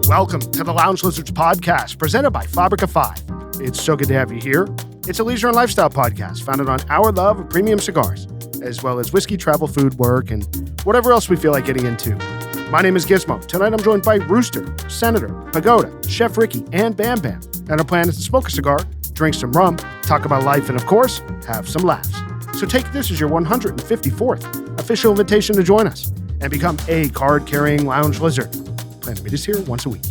Welcome to the Lounge Lizards podcast, presented by Fabrica 5. It's so good to have you here. It's a leisure and lifestyle podcast founded on our love of premium cigars, as well as whiskey, travel, food, work, and whatever else we feel like getting into. My name is Gizmo. Tonight I'm joined by Rooster, Senator, Pagoda, Chef Ricky, and Bam Bam. And our plan is to smoke a cigar, drink some rum, talk about life, and of course, have some laughs. So take this as your 154th official invitation to join us and become a card-carrying lounge lizard. Plan to meet us here once a week.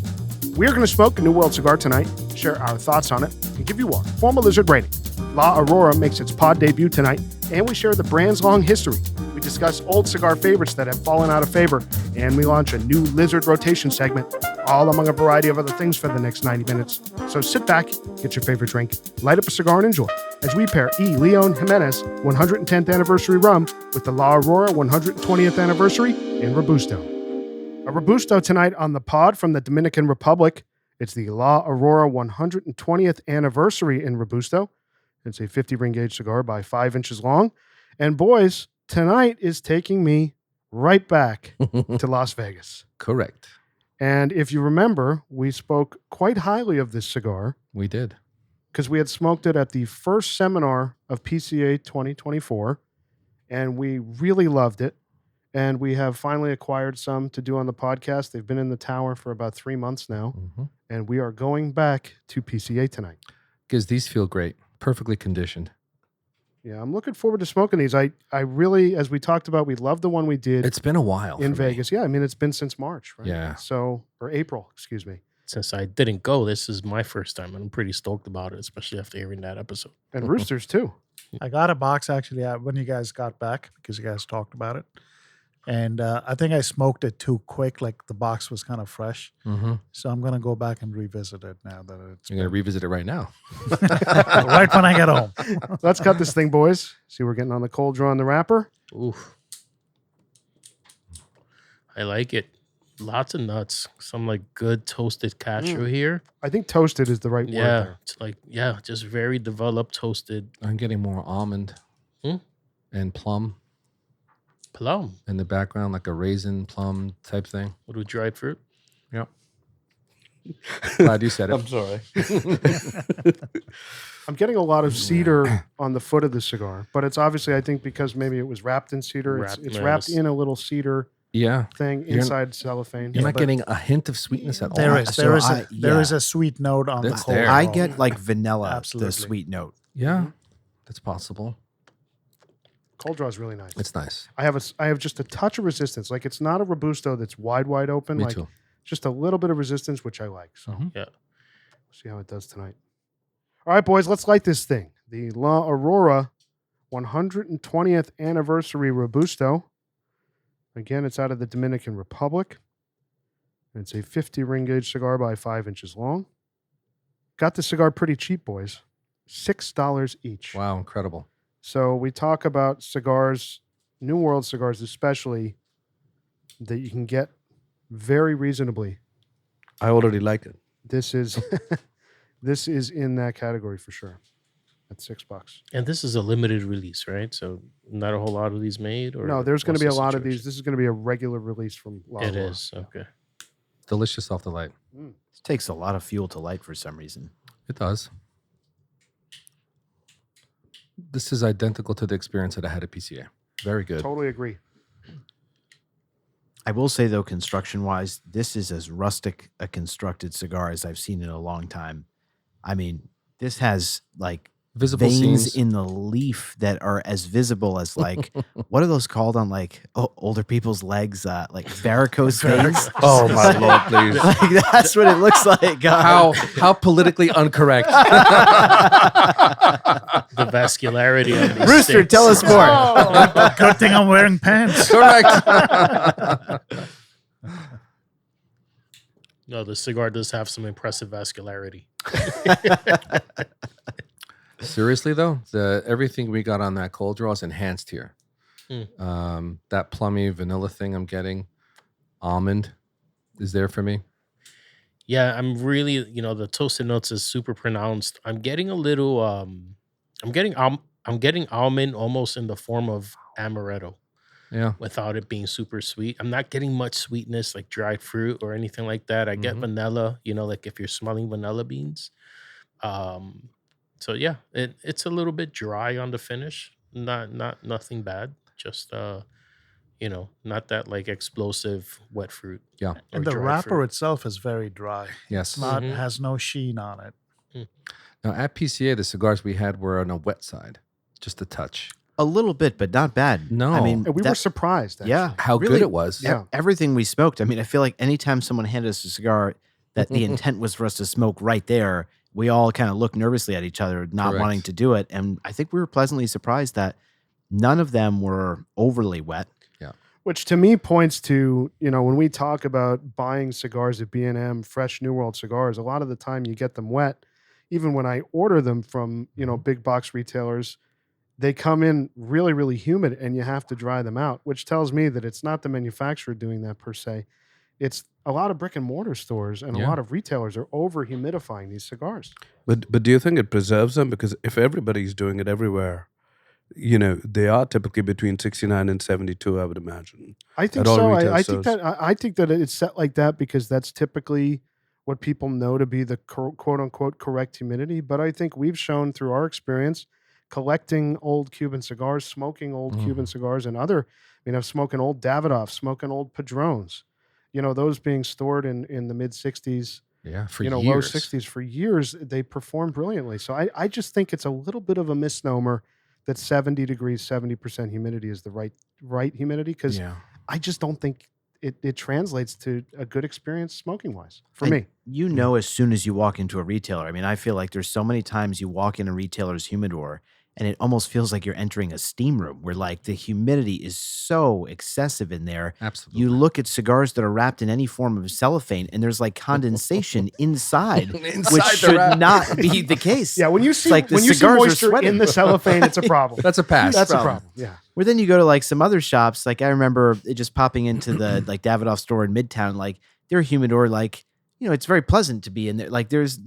We are going to smoke a New World cigar tonight, share our thoughts on it, and give you our formal lizard rating. La Aurora makes its pod debut tonight, and we share the brand's long history. We discuss old cigar favorites that have fallen out of favor, and we launch a new lizard rotation segment, all among a variety of other things for the next 90 minutes. So sit back, get your favorite drink, light up a cigar, and enjoy as we pair León Jimenes 110th Anniversary Rum with the La Aurora 120th Anniversary in Robusto. A Robusto tonight on the pod from the Dominican Republic. It's the La Aurora 120th Anniversary in Robusto. It's a 50 ring gauge cigar by 5 inches long. And boys, tonight is taking me right back to Las Vegas. Correct. And if you remember, we spoke quite highly of this cigar. We did. Because we had smoked it at the first seminar of PCA 2024. And we really loved it. And we have finally acquired some to do on the podcast. They've been in the tower for about 3 months now. Mm-hmm. And we are going back to PCA tonight. Because these feel great. Perfectly conditioned. Yeah, I'm looking forward to smoking these. I really, as we talked about, we love the one we did. It's been a while in Vegas. Yeah, I mean, it's been since March, right? Yeah. So, or April, excuse me. Since I didn't go, this is my first time, and I'm pretty stoked about it, especially after hearing that episode. And Roosters, too. I got a box, actually, when you guys got back, because you guys talked about it. And I think I smoked it too quick, like the box was kind of fresh. Mm-hmm. So I'm going to go back and revisit it now that it's... You're going to revisit it right now. Right when I get home. Let's cut this thing, boys. See, we're getting on the cold draw on the wrapper. Oof. I like it. Lots of nuts. Some like good toasted cashew here. I think toasted is the right word there. It's like, just very developed toasted. I'm getting more almond and plum. Plum. In the background, like a raisin plum type thing. What with dried fruit? Yep. Glad you said it. I'm sorry. I'm getting a lot of cedar on the foot of the cigar, but it's obviously, I think, because maybe it was wrapped in cedar. It's wrapped in a little cedar thing inside cellophane. You're not getting a hint of sweetness at all. There is a sweet note on the cold. I get like vanilla, the sweet note. Yeah, that's possible. Cold draw is really nice. It's nice. I have just a touch of resistance. Like, it's not a Robusto that's wide open. Me too. Just a little bit of resistance, which I like. So yeah, see how it does tonight. All right, boys, let's light this thing. The La Aurora 120th Anniversary Robusto. Again, it's out of the Dominican Republic. It's a 50 ring gauge cigar by 5 inches long. Got the cigar pretty cheap, boys. $6 each. Wow, incredible. So we talk about cigars, New World cigars especially, that you can get very reasonably. I already like it. This is this is in that category for sure. At $6. And this is a limited release, right? So not a whole lot of these made? Or no, there's going to be a lot of these. This is going to be a regular release from La Aurora. It is, okay. Delicious off the light. It takes a lot of fuel to light for some reason. It does. This is identical to the experience that I had at PCA. Very good. Totally agree. I will say, though, construction-wise, this is as rustic a constructed cigar as I've seen in a long time. I mean, this has, like, visible veins seams in the leaf that are as visible as, like, what are those called on, like, older people's legs? Like varicose veins? Oh, my Lord, please. Like, that's what it looks like. How politically incorrect. The vascularity of these Rooster, sticks. tell us more. Oh, good thing I'm wearing pants. Correct. No, the cigar does have some impressive vascularity. Seriously, though, everything we got on that cold draw is enhanced here. That plummy vanilla thing I'm getting, almond is there for me. Yeah, I'm really, the toasted notes is super pronounced. I'm getting a little, I'm getting almond almost in the form of amaretto. Yeah. without it being super sweet. I'm not getting much sweetness like dried fruit or anything like that. I get vanilla, like if you're smelling vanilla beans. Um, so yeah, it's a little bit dry on the finish. Nothing bad. Just not that like explosive wet fruit. Yeah. Or And the dried wrapper fruit. itself is very dry. Yes. It's not has no sheen on it. Now at PCA, the cigars we had were on a wet side, just a touch. A little bit, but not bad. No. I mean, And we were surprised. Actually. yeah, How really, good it was. Yeah. Everything we smoked. I mean, I feel like anytime someone handed us a cigar that the intent was for us to smoke right there, we all kind of looked nervously at each other, not Correct. wanting to do it. And I think we were pleasantly surprised that none of them were overly wet. Which to me points to, when we talk about buying cigars at B&M, fresh New World cigars, a lot of the time you get them wet. Even when I order them from, big box retailers, they come in really, really humid and you have to dry them out, which tells me that it's not the manufacturer doing that per se. It's a lot of brick and mortar stores and a lot of retailers are over humidifying these cigars. But do you think it preserves them? Because if everybody's doing it everywhere, they are typically between 69 and 72, I would imagine. I think At all so. retail I think that it's set like that because that's typically what people know to be the quote unquote correct humidity. But I think we've shown through our experience collecting old Cuban cigars, smoking old Cuban cigars, and smoking old Davidoff, smoking old Padrones, those being stored in the mid 60s. Yeah, for low years. 60s for years, they perform brilliantly. So I just think it's a little bit of a misnomer that 70 degrees, 70% humidity is the right humidity because I just don't think it translates to a good experience smoking wise for me. As soon as you walk into a retailer, I mean, I feel like there's so many times you walk in a retailer's humidor and it almost feels like you're entering a steam room where like the humidity is so excessive in there. Absolutely. You look at cigars that are wrapped in any form of cellophane and there's like condensation inside, which should not be the case. Yeah, when you see like the when you see cigars are moisture sweating. in the cellophane, it's a problem. That's a pass. That's a problem. problem. Yeah. Where then you go to like some other shops, like I remember it just popping into the like Davidoff store in Midtown, like their humidor, like, it's very pleasant to be in there. Like there's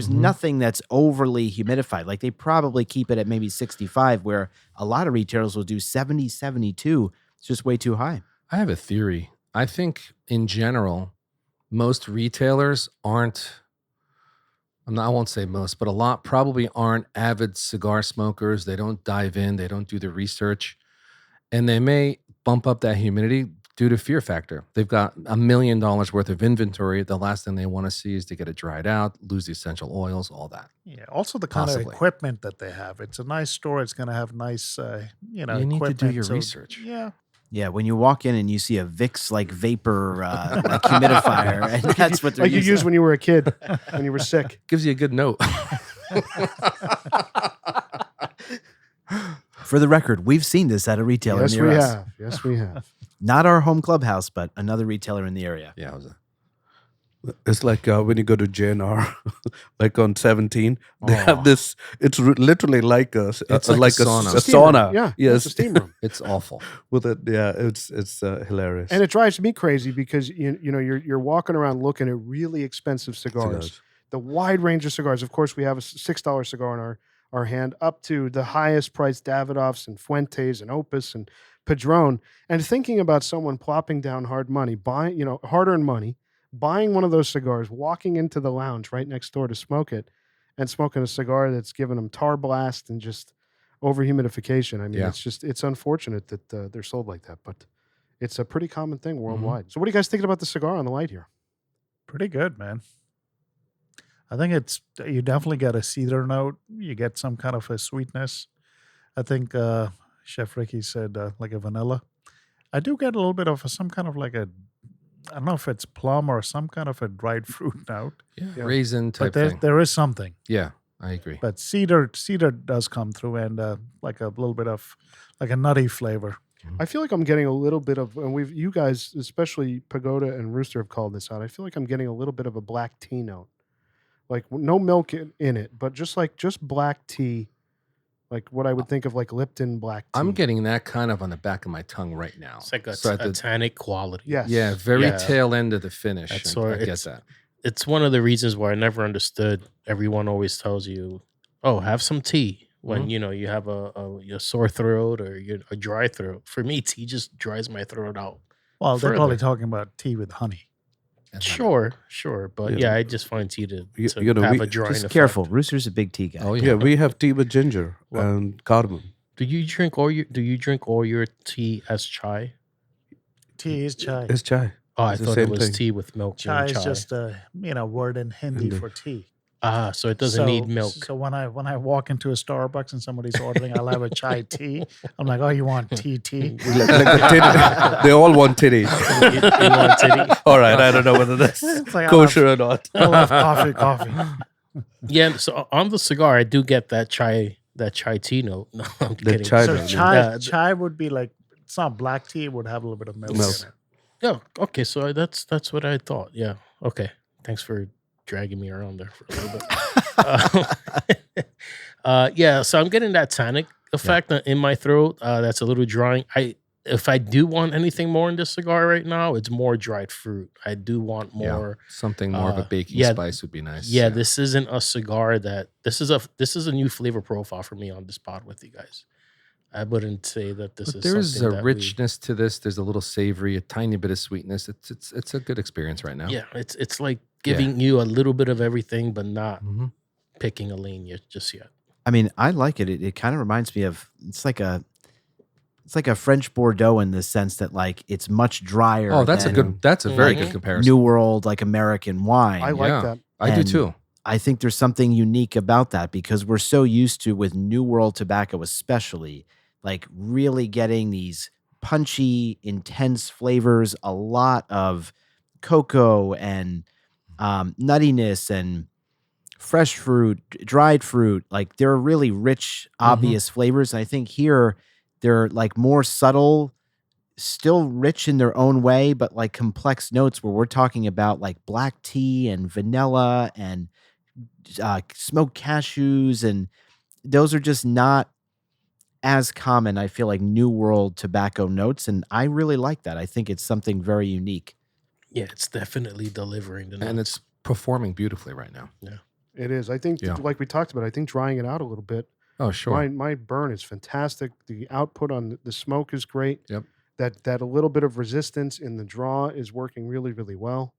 nothing that's overly humidified. Like they probably keep it at maybe 65 where a lot of retailers will do 70, 72. It's just way too high. I have a theory. I think in general, most retailers aren't, I won't say most, but a lot probably aren't avid cigar smokers. They don't dive in. They don't do the research. And they may bump up that humidity due to fear factor. They've got $1 million worth of inventory. The last thing they want to see is to get it dried out, lose the essential oils, all that. Yeah. Also, the kind Possibly. of equipment that they have. It's a nice store. It's going to have nice, You need to do your research. Yeah. Yeah, when you walk in and you see a Vicks like vapor like humidifier, and that's what they're Like you used when you were a kid, when you were sick. Gives you a good note. For the record, we've seen this at a retailer Yes, near we us. have. Yes, we have. Not our home clubhouse, but another retailer in the area. Yeah, it was It's like when you go to JNR, like on 17, they have this. It's literally like a It's like a sauna. a sauna. Yeah, Yes. it's a steam room. It's awful. With it, yeah, it's hilarious. And it drives me crazy because you're walking around looking at really expensive cigars. The wide range of cigars. Of course, we have a $6 cigar in our hand, up to the highest priced Davidoffs and Fuentes and Opus and Padron. And thinking about someone plopping down hard money, buying hard-earned money, buying one of those cigars, walking into the lounge right next door to smoke it, and smoking a cigar that's given them tar blast and just over humidification. I mean, it's unfortunate that they're sold like that, but it's a pretty common thing worldwide. So what are you guys thinking about the cigar on the light here? Pretty good, man. I think you definitely get a cedar note. You get some kind of a sweetness. I think Chef Ricky said like a vanilla. I do get a little bit of some kind of like I don't know if it's plum or some kind of a dried fruit note. Yeah. Raisin type But thing. there is something. Yeah, I agree. But cedar does come through, and like a little bit of like a nutty flavor. I feel like I'm getting a little bit of, and you guys, especially Pagoda and Rooster, have called this out. I feel like I'm getting a little bit of a black tea note. Like no milk in it, but just black tea, like what I would think of like Lipton black tea. I'm getting that kind of on the back of my tongue right now. It's like So at a the- tannic quality. Yes. Yeah, very Yeah. tail end of the finish. That's I why get that. It's one of the reasons why I never understood. Everyone always tells you, "Oh, have some tea." when you have a sore throat or you're a dry throat. For me, tea just dries my throat out. Well, they're further. probably talking about tea with honey. Sure, but Yeah. I just find tea to You know, have we- a drying Just effect. careful. Rooster's a big tea guy. Oh Yeah, we have tea with ginger What? and cardamom. Do you drink all your tea as chai? Tea is chai. It's chai. Oh, I It's the thought it same was thing. tea with milk. Chai being is just a word in Hindi Hindi. for tea. so it doesn't need milk. So when I walk into a Starbucks and somebody's ordering, I'll have a chai tea. I'm like, oh, you want tea? Like the titty. They all want titty. You want titty? All right, I don't know whether that's It's like, kosher or not. I love coffee. Yeah. So on the cigar, I do get that chai tea note. No, I'm The kidding. chai So note, Yeah. chai would be like, it's not black tea. It would have a little bit of milk in Milk. it. Yeah. Okay. So that's what I thought. Yeah. Okay. Thanks for dragging me around there for a little bit. Yeah. So I'm getting that tannic effect in my throat. That's a little drying. If I do want anything more in this cigar right now, it's more dried fruit. I do want more. Something more of a baking yeah, spice would be nice. Yeah, this isn't a cigar that this is a new flavor profile for me on this pod with you guys. I wouldn't say that this But is. there's something a that we- richness to this. There's a little savory, a tiny bit of sweetness. It's a good experience right now. Yeah, it's like giving you a little bit of everything, but not Mhm. picking a lane just yet. I mean, I like it. It kind of reminds me of it's like a French Bordeaux in the sense that like it's much drier. Oh, that's a than very Mhm. good comparison. New World like American wine. I like Yeah. that. I do and- too. I think there's something unique about that because we're so used to with New World tobacco, especially like really getting these punchy, intense flavors, a lot of cocoa and nuttiness and fresh fruit, dried fruit. Like they're really rich, obvious flavors. And I think here they're like more subtle, still rich in their own way, but like complex notes where we're talking about like black tea and vanilla and smoked cashews, and those are just not as common. I feel like New World tobacco notes, and I really like that. I think it's something very unique. Yeah, it's definitely delivering the And notes. it's performing beautifully right now. It is. I think, Yeah. like we talked about, I think drying it out a little bit. Oh, sure. My burn is fantastic. The output on the smoke is great. Yep. That a little bit of resistance in the draw is working really, really well.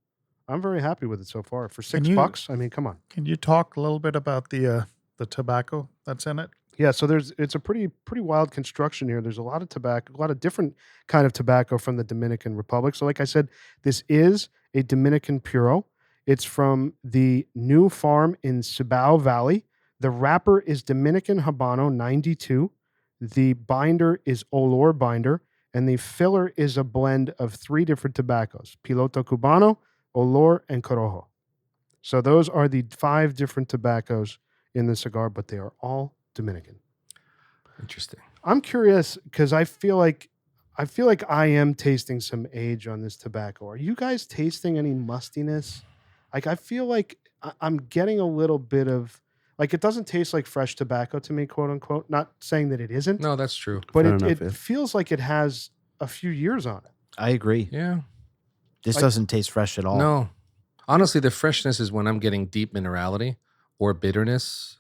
I'm very happy with it so far. For Can $6, I mean, come on. Can you talk a little bit about the tobacco that's in it? Yeah, so it's a pretty wild construction here. There's a lot of tobacco, a lot of different kind of tobacco from the Dominican Republic. So like I said, this is a Dominican Puro. It's from the new farm in Cibao Valley. The wrapper is Dominican Habano 92. The binder is Olor binder, and the filler is a blend of 3 different tobaccos: Piloto Cubano, Olor, and Corojo. So those are the 5 different tobaccos in the cigar, but they are all Dominican. Interesting. I'm curious because I feel like I am tasting some age on this tobacco. Are you guys tasting any mustiness? Like I feel like I'm getting a little bit of like it doesn't taste like fresh tobacco to me, quote unquote. Not saying that it isn't, No, that's true. but Fair it enough, yeah. feels like it has a few years on it. I agree. Yeah. This Like- doesn't taste fresh at all. No. Honestly, the freshness is when I'm getting deep minerality or bitterness.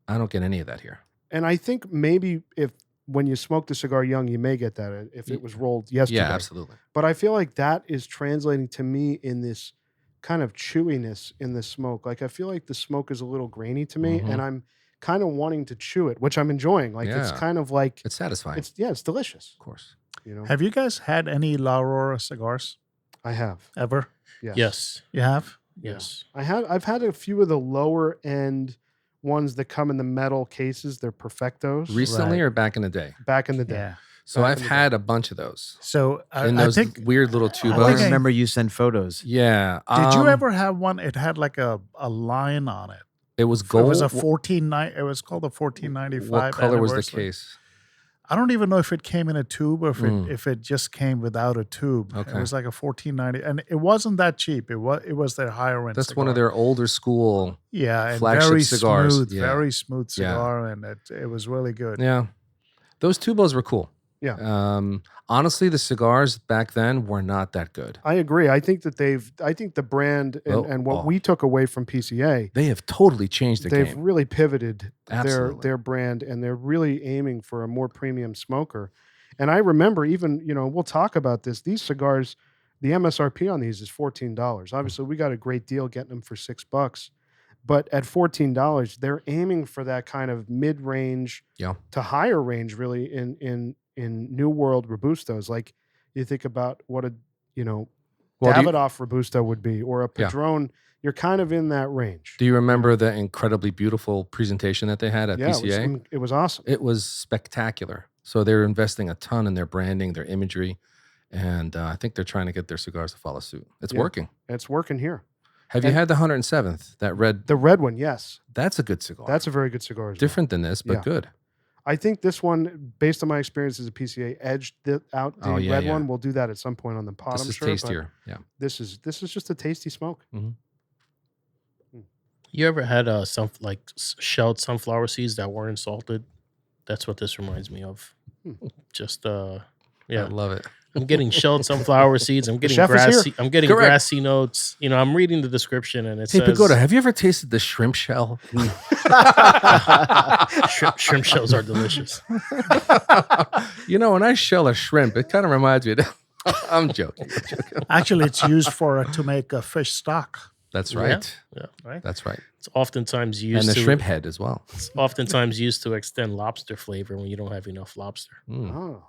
I don't get any of that here. And I think maybe if when you smoke the cigar young, you may get that if it was rolled yesterday. Yeah, absolutely. But I feel like that is translating to me in this kind of chewiness in the smoke. Like I feel like the smoke is a little grainy to me, Mhm. and I'm kind of wanting to chew it, which I'm enjoying. Like it's Yeah. kind of like It's satisfying. it's delicious. Of course. You know, Have you guys had any La Aurora cigars I have. ever? Yes. You have? Yes. I've had a few of the lower end ones that come in the metal cases. They're perfectos Recently Right. or back in the day? back in the day. Yeah. So Back I've in the day. had a bunch of those. So In I those think. weird little I think tubos. remember you sent photos. Yeah. Did you ever have one? It had like a line on it. It was It gold. was a 1490. It was called a 1495. What color was the anniversary. case? I don't even know if it came in a tube or Mm. if it just came without a tube. It Okay. was like a 1490, and it wasn't that cheap. It was their higher end. That's one of cigar. their older school. and flagship very cigars. smooth, Yeah. very smooth Yeah. cigar, and it was really good. Yeah. Those tubos were cool. Yeah. Honestly, the cigars back then were not that good. I agree. I think that I think the brand and what we took away from PCA, they have totally changed the they've game. really pivoted Absolutely. their brand, and they're really aiming for a more premium smoker. And I remember even, we'll talk about this. These cigars, the MSRP on these is $14. Obviously, we got a great deal getting them for $6. But at $14, they're aiming for that kind of mid-range to higher range, really, in New World Robustos. Like you think about what a Davidoff Robusto would be, or a Padron. You're kind of in that range. Do you remember the incredibly beautiful presentation that they had at PCA? It was awesome. It was spectacular. So they're investing a ton in their branding, their imagery, and I think they're trying to get their cigars to follow suit. It's working. It's working here. Have you had the 107th? That red? The red one, yes. That's a good cigar. That's a very good cigar. Different than this, but good. I think this one, based on my experience as a PCA, edged out the red one. We'll do that at some point on the pod. This is tastier. Yeah. This is just a tasty smoke. Mm-hmm. You ever had shelled sunflower seeds that weren't salted? That's what this reminds me of. Just I love it. I'm getting shelled sunflower seeds. I'm getting grassy notes. I'm reading the description and it says, Pagoda, have you ever tasted the shrimp shell? Shrimp shells are delicious. When I shell a shrimp, it kind of reminds me of I'm joking. Actually, it's used to make a fish stock. That's right. Yeah, right. That's right. It's oftentimes used and the shrimp head as well. It's oftentimes used to extend lobster flavor when you don't have enough lobster. Oh.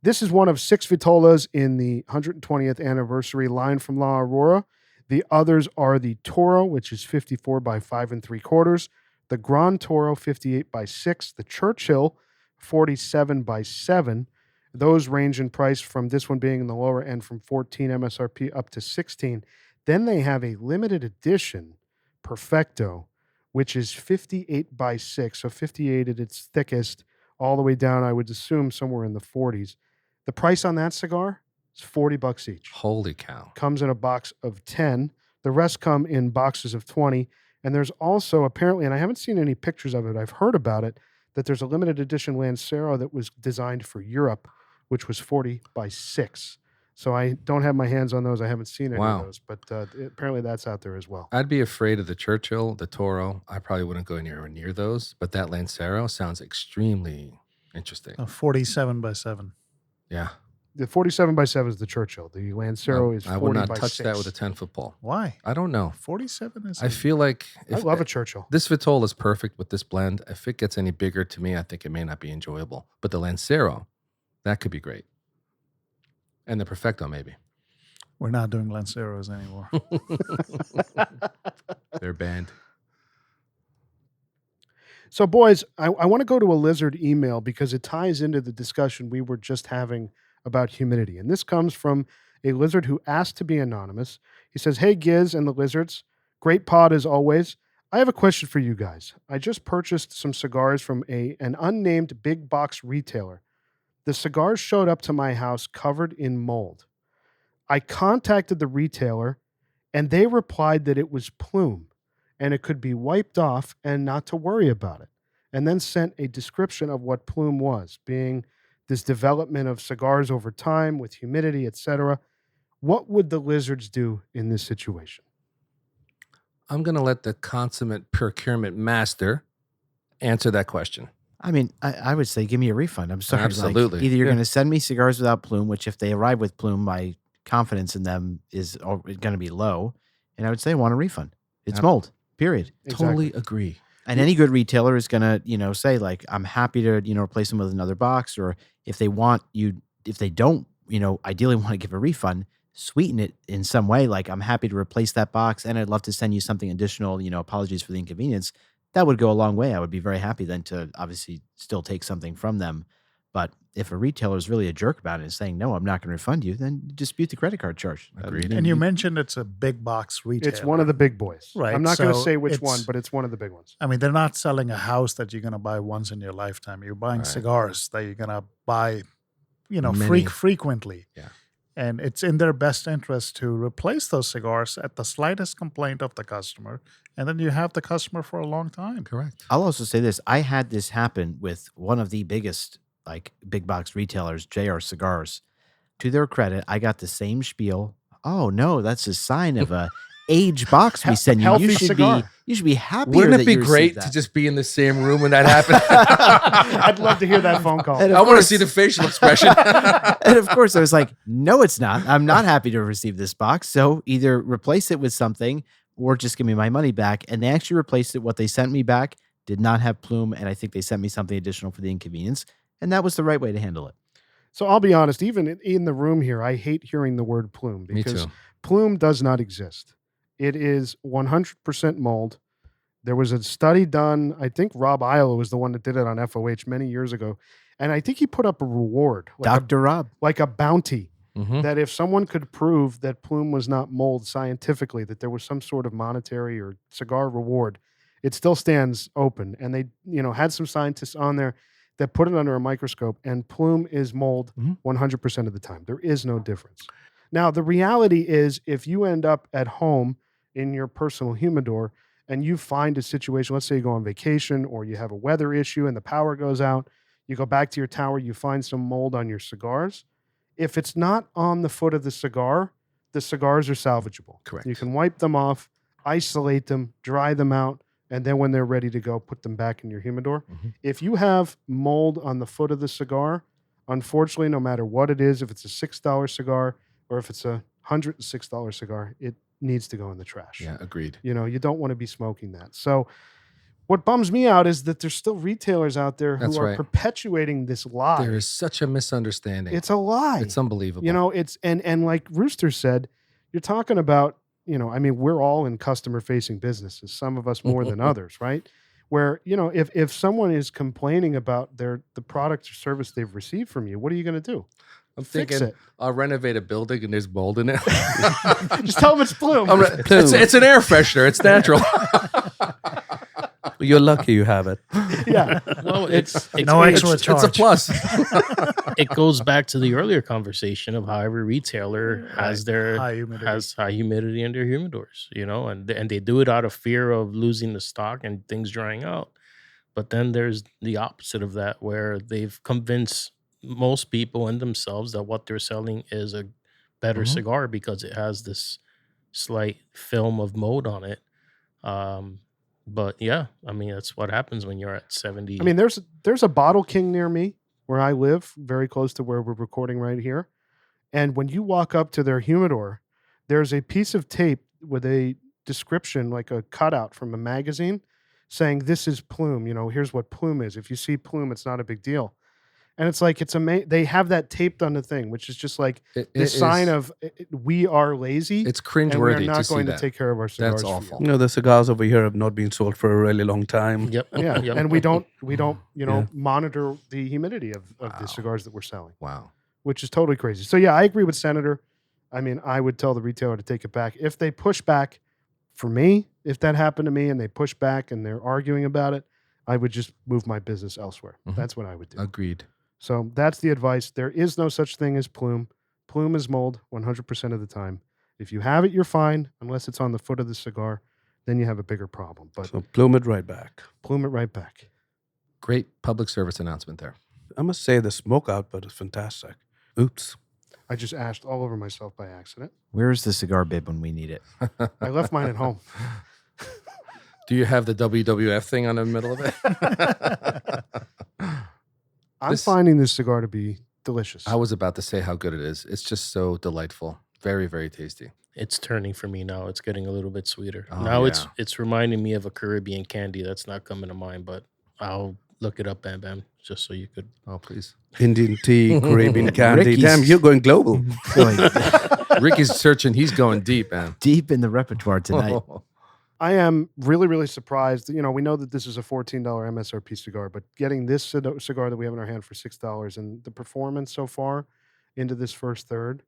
This is one of 6 Vitolas in the 120th anniversary line from La Aurora. The others are the Toro, which is 54 by 5 3/4, the Gran Toro, 58 by 6, the Churchill, 47 by 7. Those range in price from this one being in the lower end from 14 MSRP up to 16. Then they have a limited edition Perfecto, which is 58 by 6, so 58 at its thickest, all the way down, I would assume, somewhere in the 40s. The price on that cigar is $40 each. Holy cow. Comes in a box of 10. The rest come in boxes of 20. And there's also apparently, and I haven't seen any pictures of it, I've heard about it, that there's a limited edition Lancero that was designed for Europe, which was 40 by 6. So I don't have my hands on those. I haven't seen any of those, but apparently that's out there as well. I'd be afraid of the Churchill, the Toro. I probably wouldn't go anywhere near those, but that Lancero sounds extremely interesting. 47 by 7. Yeah. The 47 by 7 is the Churchill. The Lancero is 40 by 6. I would not touch that with a 10-foot pole. Why? I don't know. 47 is... I feel like... I love a Churchill. This Vitola is perfect with this blend. If it gets any bigger, to me, I think it may not be enjoyable. But the Lancero, that could be great. And the Perfecto, maybe. We're not doing Lanceros anymore. They're banned. So, boys, I want to go to a Lizard email because it ties into the discussion we were just having about humidity. And this comes from a Lizard who asked to be anonymous. He says, "Hey, Giz and the Lizards, great pod as always. I have a question for you guys. I just purchased some cigars from an unnamed big box retailer. The cigars showed up to my house covered in mold. I contacted the retailer, and they replied that it was plume, and it could be wiped off and not to worry about it, and then sent a description of what plume was, being this development of cigars over time with humidity, etc. What would the Lizards do in this situation?" I'm going to let the consummate procurement master answer that question. I mean, I would say give me a refund. I'm sorry. Absolutely. Either you're going to send me cigars without plume, which if they arrive with plume, my confidence in them is going to be low. And I would say I want a refund. It's mold, period. Totally agree. And any good retailer is going to, say like, I'm happy to, replace them with another box. Or if they don't, ideally want to give a refund, sweeten it in some way. Like, I'm happy to replace that box and I'd love to send you something additional, apologies for the inconvenience. That would go a long way. I would be very happy then to obviously still take something from them. But if a retailer is really a jerk about it and saying, no, I'm not going to refund you, then dispute the credit card charge. Agreed. And you mentioned it's a big box retailer. It's one of the big boys. Right. I'm not going to say which one, but it's one of the big ones. I mean, they're not selling a house that you're going to buy once in your lifetime. You're buying cigars that you're going to buy, frequently. Yeah. And it's in their best interest to replace those cigars at the slightest complaint of the customer. And then you have the customer for a long time. Correct. I'll also say this. I had this happen with one of the biggest like big box retailers, JR Cigars. To their credit, I got the same spiel. Oh no, that's a sign of a aged box we send you. Healthy You should cigar. be happy. Wouldn't it be great to just be in the same room when that happened? I'd love to hear that phone call. And I want to see the facial expression. And of course, I was like, no, it's not. I'm not happy to receive this box. So either replace it with something or just give me my money back. And they actually replaced it. What they sent me back did not have plume. And I think they sent me something additional for the inconvenience. And that was the right way to handle it. So I'll be honest, even in the room here, I hate hearing the word plume Me because too. plume does not exist. It is 100% mold. There was a study done, I think Rob Isla was the one that did it on FOH many years ago. And I think he put up a reward, Dr. Rob. like a bounty, Mhm. that if someone could prove that plume was not mold scientifically, that there was some sort of monetary or cigar reward, it still stands open. And they, had some scientists on there that put it under a microscope, and plume is mold 100% of the time. There is no difference. Now, the reality is if you end up at home in your personal humidor and you find a situation, let's say you go on vacation or you have a weather issue and the power goes out, you go back to your tower, you find some mold on your cigars. If it's not on the foot of the cigars are salvageable. Correct. You can wipe them off, isolate them, dry them out, and then when they're ready to go, put them back in your humidor. Mhm. If you have mold on the foot of the cigar, unfortunately, no matter what it is, if it's a $6 cigar or if it's a $106 cigar, it needs to go in the trash. Yeah, agreed. You don't want to be smoking that. So what bums me out is that there's still retailers out there who That's are right. perpetuating this lie. There is such a misunderstanding. It's a lie. It's unbelievable. It's and like Rooster said, you're talking about, we're all in customer facing businesses, some of us more than others, right? Where, if someone is complaining about the product or service they've received from you, what are you going to do? I'm Fix thinking it. I'll renovate a building and there's mold in it. Just tell them it's plume. It's an air freshener. It's natural. You're lucky you have it. Yeah. Well, it's No great. extra It's a charge. plus. It goes back to the earlier conversation of how every retailer has their High humidity. high humidity in their humidors, and they do it out of fear of losing the stock and things drying out. But then there's the opposite of that, where they've convinced most people and themselves that what they're selling is a better cigar because it has this slight film of mold on it. But yeah, that's what happens when you're at 70. There's a Bottle King near me where I live, very close to where we're recording right here. And when you walk up to their humidor, there's a piece of tape with a description, like a cutout from a magazine, saying this is plume. Here's what plume is. If you see plume, it's not a big deal. And it's like, they have that taped on the thing, which is just like the sign of we are lazy. It's and we are cringeworthy not to see going to that. take care of our cigars. That's for you. awful. The cigars over here have not been sold for a really long time. Yep. Yeah, Yep. and we don't Yeah. monitor the humidity of the cigars that we're selling, Wow. which is totally crazy. So yeah, I agree with Senator. I would tell the retailer to take it back. If they push back, for me, if that happened to me and they push back and they're arguing about it, I would just move my business elsewhere. Mhm. That's what I would do. Agreed. So that's the advice. There is no such thing as plume. Plume is mold 100% of the time. If you have it, you're fine, unless it's on the foot of the cigar. Then you have a bigger problem. But So plume it right back. plume it right back. Great public service announcement there. I must say the smoke output is fantastic. Oops. I just ashed all over myself by accident. Where's the cigar bib when we need it? I left mine at home. Do you have the WWF thing on the middle of it? I'm finding this cigar to be delicious. I was about to say how good it is. It's just so delightful. Very, very tasty. It's turning for me now. It's getting a little bit sweeter. Oh, Now yeah. it's reminding me of a Caribbean candy that's not coming to mind, but I'll look it up, Bam Bam, just so you could. Oh, please. Indian tea, Caribbean candy. Ricky's- Damn, you're going global. Going Ricky's searching. He's going deep, man. deep in the repertoire tonight. I am really, really surprised. We know that this is a $14 MSRP cigar, but getting this cigar that we have in our hand for $6 and the performance so far into this first third,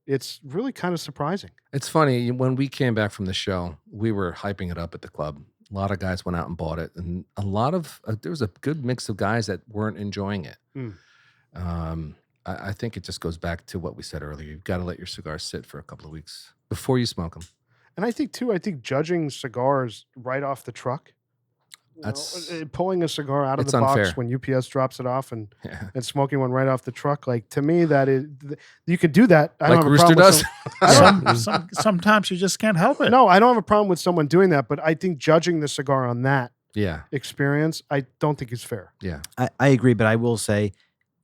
it's really kind of surprising. It's funny. When we came back from the show, we were hyping it up at the club. A lot of guys went out and bought it, and a lot of there was a good mix of guys that weren't enjoying it. I think it just goes back to what we said earlier. You've got to let your cigars sit for a couple of weeks before you smoke them. And I think judging cigars right off the truck That's pulling a cigar out of it's the box unfair. when UPS drops it off and yeah. smoking one right off the truck. Like, to me, that is, you could do that. I Like don't have Rooster a problem does. Sometimes you just can't help it. No, I don't have a problem with someone doing that, but I think judging the cigar on that Yeah. experience, I don't think is fair. Yeah. I agree, but I will say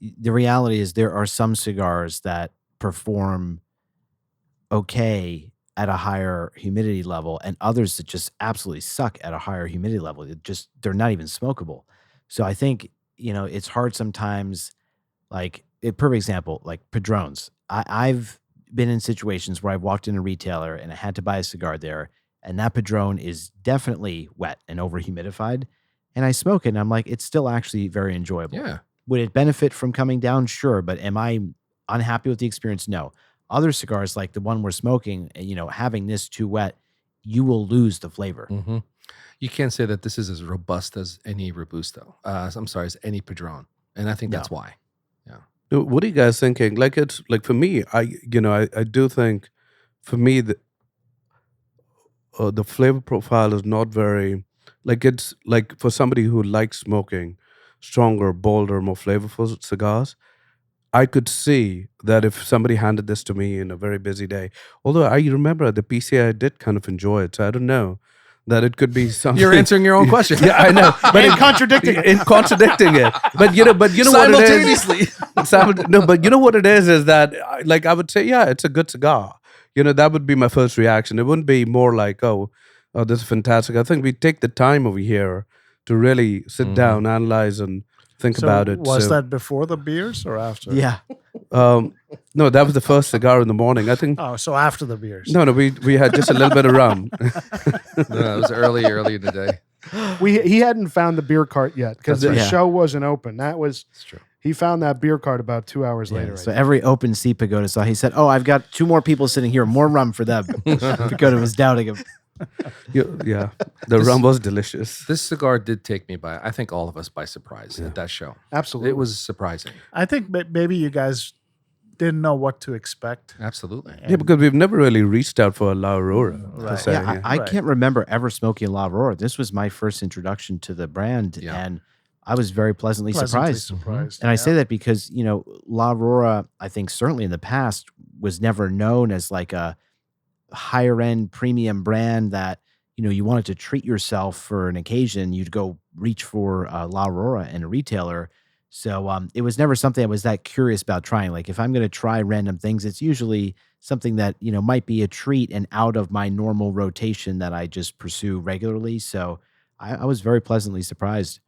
the reality is there are some cigars that perform okay at a higher humidity level and others that just absolutely suck at a higher humidity level. They're not even smokable. So I think, it's hard sometimes, like a perfect example, like Padrones. I've been in situations where I've walked in a retailer and I had to buy a cigar there, and that Padrone is definitely wet and over humidified. And I smoke it and I'm like, it's still actually very enjoyable. Yeah. Would it benefit from coming down? Sure. But am I unhappy with the experience? No. Other cigars, like the one we're smoking, having this too wet, you will lose the flavor. Mm-hmm. You can't say that this is as robust as any Robusto. I'm sorry, as any Padron. And I think that's why. Yeah. What are you guys thinking? Like, it's like, for me, I do think, for me, the flavor profile is not very, like, it's like for somebody who likes smoking stronger, bolder, more flavorful cigars, I could see that if somebody handed this to me in a very busy day, although I remember at the PCA I did kind of enjoy it, so I don't know that it could be something. You're answering your own question. Yeah, I know, but Contradicting it. in contradicting it. But you know what it is. No, but you know what it is that like I would say, yeah, it's a good cigar. That would be my first reaction. It wouldn't be more like, oh, this is fantastic. I think we take the time over here to really sit down, analyze, and think about it. Was that before the beers or after? Yeah. No, that was the first cigar in the morning. I think. Oh, so after the beers. No, we had just a little bit of rum. No, it was early in the day. He hadn't found the beer cart yet because the That's right. show wasn't open. That's true. He found that beer cart about 2 hours later. So every open seat Pagoda saw, he said, "Oh, I've got 2 more people sitting here. More rum for them." Pagoda was doubting him. Yeah, the rum was delicious. This cigar did take me by, I think all of us by surprise at that show. Absolutely. It was surprising. I think maybe you guys didn't know what to expect. Absolutely. Yeah, because we've never really reached out for a La Aurora. Per Right. se, Yeah, I can't remember ever smoking La Aurora. This was my first introduction to the brand, and I was very pleasantly surprised. And I say that because, La Aurora, I think certainly in the past, was never known as like a higher end premium brand that, you wanted to treat yourself for an occasion. You'd go reach for La Aurora in a retailer. So it was never something I was that curious about trying. Like if I'm going to try random things, it's usually something that, might be a treat and out of my normal rotation that I just pursue regularly. So I was very pleasantly surprised.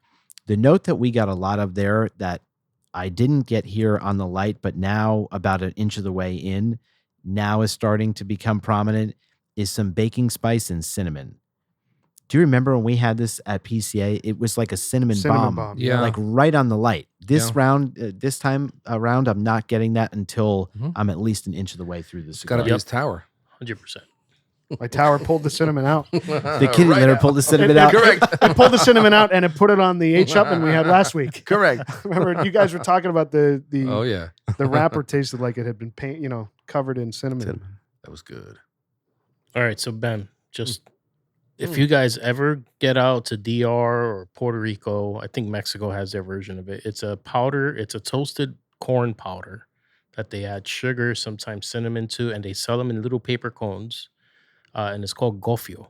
The note that we got a lot of there that I didn't get here on the light, but now about an inch of the way in, now is starting to become prominent, is some baking spice and cinnamon. Do you remember when we had this at PCA? It was like a cinnamon bomb. Yeah. Like right on the light. This time around, I'm not getting that until I'm at least an inch of the way through the It's cigar. got to be his tower. 100%. My tower pulled the cinnamon out. The kitty litter pulled the cinnamon out. Correct. It pulled the cinnamon out and it put it on the H-Up we had last week. Correct. Remember, you guys were talking about the Oh, yeah. the wrapper tasted like it had been covered in cinnamon. That was good. All right, so Ben, just if you guys ever get out to DR or Puerto Rico, I think Mexico has their version of it. It's a powder. It's a toasted corn powder that they add sugar, sometimes cinnamon to, and they sell them in little paper cones. And it's called gofio.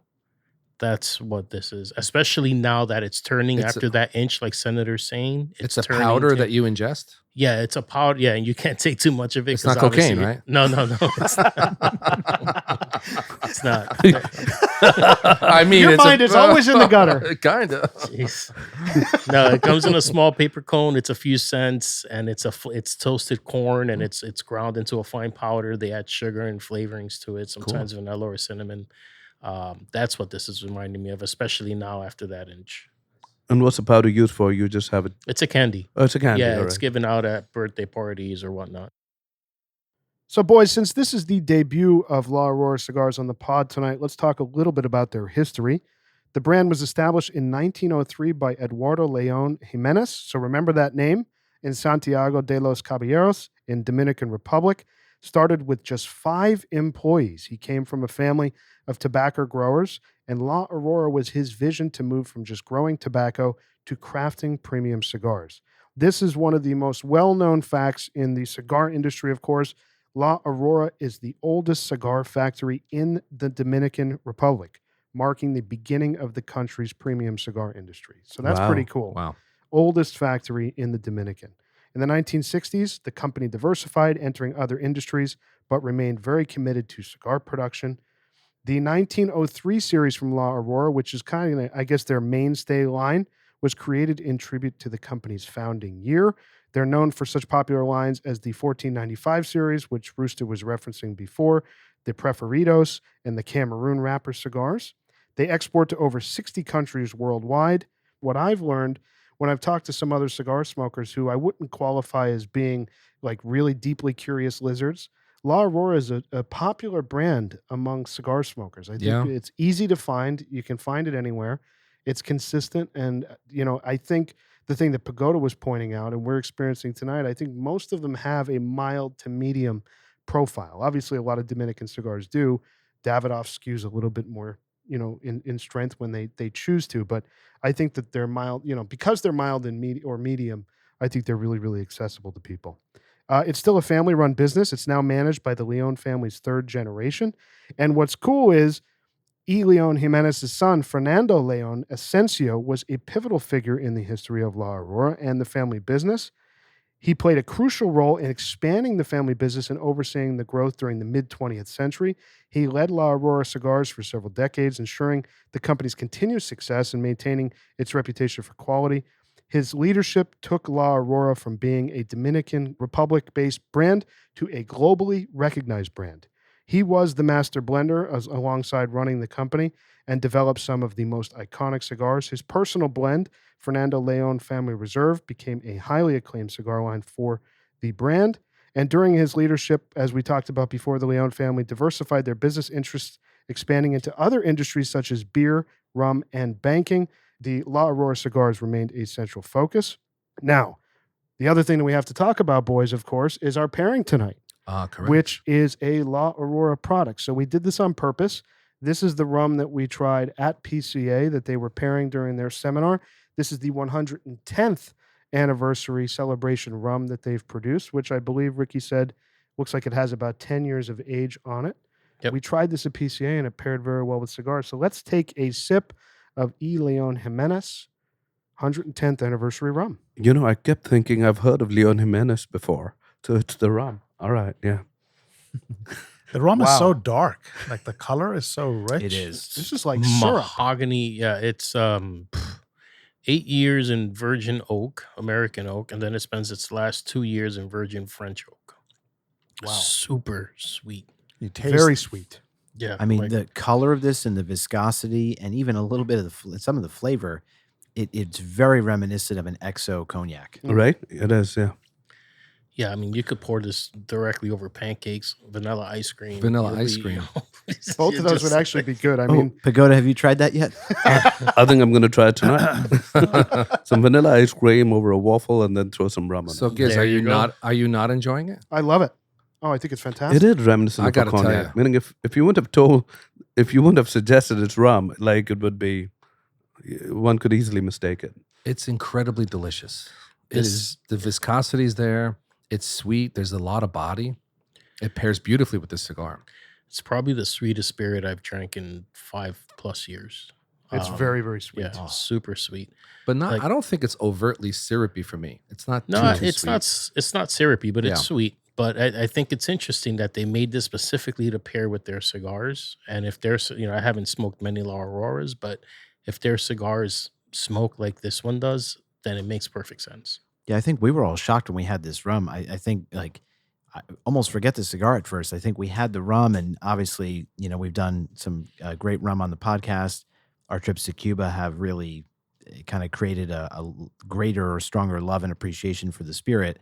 That's what this is, especially now that it's turning after that inch, like Senator's saying. It's a powder that you ingest? Yeah, it's a powder. Yeah, and you can't take too much of it. It's not cocaine, right? No. It's not. It's not. I mean, Your mind is always in the gutter. Kind of. Jeez. No, it comes in a small paper cone. It's a few cents, and it's toasted corn, and it's ground into a fine powder. They add sugar and flavorings to it, sometimes vanilla or cinnamon. That's what this is reminding me of, especially now after that inch. And what's the powder used for? You just have it. It's a candy. Oh, it's a candy. Yeah, all it's right. given out at birthday parties or whatnot. So, boys, since this is the debut of La Aurora Cigars on the pod tonight, let's talk a little bit about their history. The brand was established in 1903 by Eduardo León Jimenes. So remember that name, in Santiago de los Caballeros in Dominican Republic. started with just 5 employees. He came from a family of tobacco growers, and La Aurora was his vision to move from just growing tobacco to crafting premium cigars. This is one of the most well-known facts in the cigar industry, of course. La Aurora is the oldest cigar factory in the Dominican Republic, marking the beginning of the country's premium cigar industry. So that's Wow. pretty cool. Wow. Oldest factory in the Dominican. In the 1960s, the company diversified, entering other industries, but remained very committed to cigar production. The 1903 series from La Aurora, which is kind of, I guess, their mainstay line, was created in tribute to the company's founding year. They're known for such popular lines as the 1495 series, which Rooster was referencing before, the Preferidos, and the Cameroon Wrapper cigars. They export to over 60 countries worldwide. What I've learned when I've talked to some other cigar smokers who I wouldn't qualify as being like really deeply curious lizards, La Aurora is a popular brand among cigar smokers. I think it's easy to find. You can find it anywhere. It's consistent. And, I think the thing that Pagoda was pointing out and we're experiencing tonight, I think most of them have a mild to medium profile. Obviously, a lot of Dominican cigars do. Davidoff skews a little bit more, in strength when they choose to. But I think that they're mild, because they're mild and medium, I think they're really, really accessible to people. It's still a family-run business. It's now managed by the León family's 3rd generation. And what's cool is León Jimenes' son, Fernando León Asensio, was a pivotal figure in the history of La Aurora and the family business. He played a crucial role in expanding the family business and overseeing the growth during the mid-20th century. He led La Aurora Cigars for several decades, ensuring the company's continued success and maintaining its reputation for quality. His leadership took La Aurora from being a Dominican Republic-based brand to a globally recognized brand. He was the master blender alongside running the company and developed some of the most iconic cigars. His personal blend, Fernando León Family Reserve, became a highly acclaimed cigar line for the brand. And during his leadership, as we talked about before, the León family diversified their business interests, expanding into other industries such as beer, rum, and banking. The La Aurora cigars remained a central focus. Now, the other thing that we have to talk about, boys, of course, is our pairing tonight. Correct. Which is a La Aurora product. So we did this on purpose. This is the rum that we tried at PCA that they were pairing during their seminar. This is the 110th anniversary celebration rum that they've produced, which I believe Ricky said looks like it has about 10 years of age on it. Yep. We tried this at PCA and it paired very well with cigars. So let's take a sip of León Jimenes 110th anniversary rum. I kept thinking I've heard of León Jimenes before. So it's the rum. All right, yeah. The rum is so dark. Like the color is so rich. It is. This is like syrup. Mahogany. Yeah, it's 8 years in virgin oak, American oak, and then it spends its last 2 years in virgin French oak. Wow. Super sweet. You taste Very sweet. Yeah. I mean, the color of this and the viscosity and even a little bit of some of the flavor, it's very reminiscent of an XO cognac. Right? It is, yeah. Yeah, I mean, you could pour this directly over pancakes, vanilla ice cream. Vanilla ice cream. Both of those would actually be good. I mean, Pagoda, have you tried that yet? I think I'm going to try it tonight. Some vanilla ice cream over a waffle and then throw some rum on So, it. Giz, There you go. are you not enjoying it? I love it. Oh, I think it's fantastic. It is reminiscent I of a gotta tell cognac. ya. Meaning if you wouldn't have suggested it's rum, like it would be, one could easily mistake it. It's incredibly delicious. It This- is, the viscosity is there. It's sweet. There's a lot of body. It pairs beautifully with this cigar. It's probably the sweetest spirit I've drank in 5+ years. It's very, very sweet. Yeah, super sweet. But not. Like- I don't think it's overtly syrupy for me. It's not. No, too it's sweet. not. It's not syrupy, but it's Yeah. sweet. But I think it's interesting that they made this specifically to pair with their cigars. And if there's, I haven't smoked many La Auroras, but if their cigars smoke like this one does, then it makes perfect sense. Yeah, I think we were all shocked when we had this rum. I think I almost forget the cigar at first. I think we had the rum, and obviously, we've done some great rum on the podcast. Our trips to Cuba have really kind of created a greater or stronger love and appreciation for the spirit.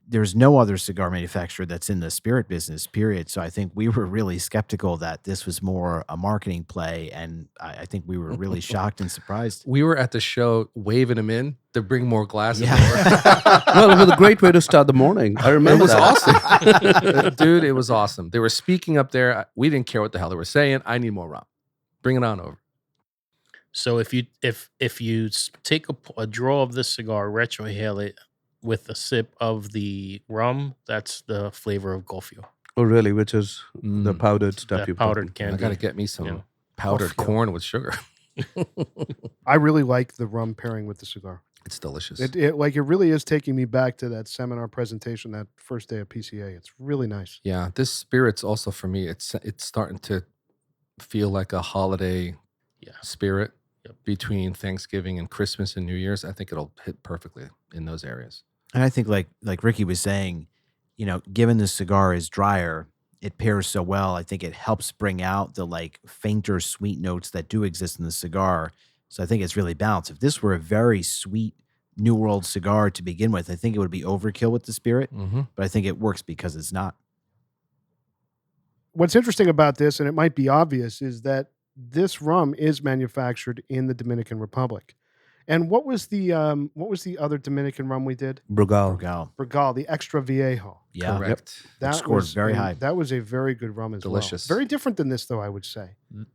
there's no other cigar manufacturer that's in the spirit business, period. So I think we were really skeptical that this was more a marketing play. And I think we were really shocked and surprised. We were at the show waving them in to bring more glasses over. Well, it was a great way to start the morning. I remember It was that. awesome. Dude, it was awesome. They were speaking up there. We didn't care what the hell they were saying. I need more rum. Bring it on over. So if you take a draw of this cigar, retrohale it with a sip of the rum, that's the flavor of Gofio. Oh, really? Which is the powdered stuff That you powdered put. candy. I got to get me some Yeah. powdered corn with sugar. I really like the rum pairing with the cigar. It's delicious. It really is taking me back to that seminar presentation that first day of PCA. It's really nice. Yeah, this spirit's also for me. It's starting to feel like a holiday spirit between Thanksgiving and Christmas and New Year's. I think it'll hit perfectly in those areas. And I think like Ricky was saying, given the cigar is drier, it pairs so well. I think it helps bring out the like fainter sweet notes that do exist in the cigar. So I think it's really balanced. If this were a very sweet New World cigar to begin with, I think it would be overkill with the spirit. But I think it works because it's not. What's interesting about this, and it might be obvious, is that this rum is manufactured in the Dominican Republic. And what was the other Dominican rum we did? Brugal. Brugal, the Extra Viejo. Yeah. Correct. That scored very high. That was a very good rum as Delicious. well. Very different than this, though, I would say.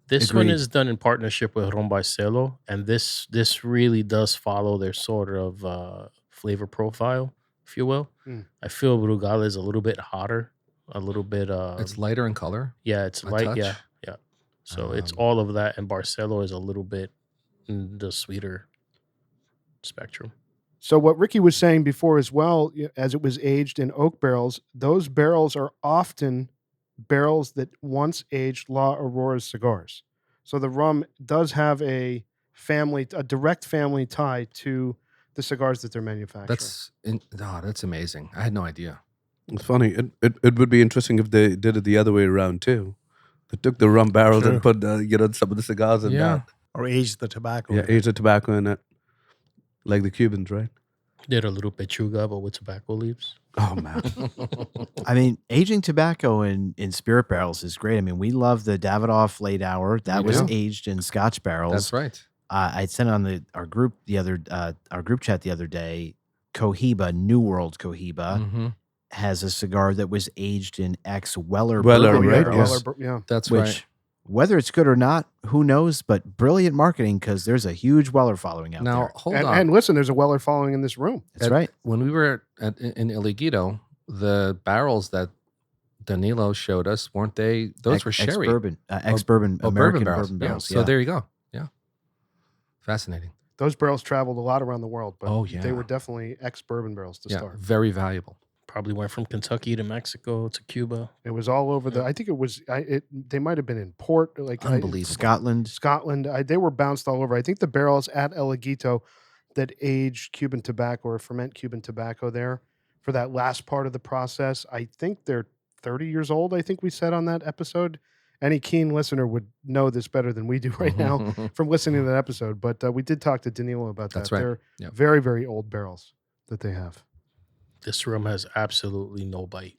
This one Agreed. is done in partnership with Ron Barcelo, and this really does follow their sort of flavor profile, if you will. I feel Brugal is a little bit hotter, a little bit. It's lighter in color. Yeah, it's a light. touch. Yeah. So it's all of that, and Barcelo is a little bit in the sweeter spectrum. So what Ricky was saying before as well, as it was aged in oak barrels, those barrels are often barrels that once aged La Aurora cigars. So the rum does have a direct family tie to the cigars that they're manufacturing. That's amazing. I had no idea. It's funny. It would be interesting if they did it the other way around too. They took the rum barrels and put some of the cigars in that. Or aged the tobacco. Yeah, aged the tobacco in it, like the Cubans, right? Did a little pechuga, but with tobacco leaves. Oh man. I mean, aging tobacco in spirit barrels is great. I mean, we love the Davidoff Late Hour. That was aged in Scotch barrels. That's right. I sent on our group chat the other day. Cohiba, New World Cohiba, has a cigar that was aged in Weller bourbon right? barrels, That's which, right. whether it's good or not, who knows? But brilliant marketing because there's a huge Weller following out Now there. hold on. And listen, there's a Weller following in this room. That's right. When we were in Iligito, the barrels that Danilo showed us, weren't they? Those were sherry. Ex-bourbon, American bourbon barrels. So there you go. Yeah. Fascinating. Those barrels traveled a lot around the world, but yeah. they were definitely ex-bourbon barrels to start. Very valuable. Probably went from Kentucky to Mexico to Cuba. It was all over I think it was. They might have been in port, like Unbelievable. Scotland. They were bounced all over. I think the barrels at El Aguito that aged Cuban tobacco or ferment Cuban tobacco there for that last part of the process. I think they're 30 years old. I think we said on that episode. Any keen listener would know this better than we do right now from listening to that episode. But we did talk to Danilo about that. That's right. They're very, very old barrels that they have. This rum has absolutely no bite.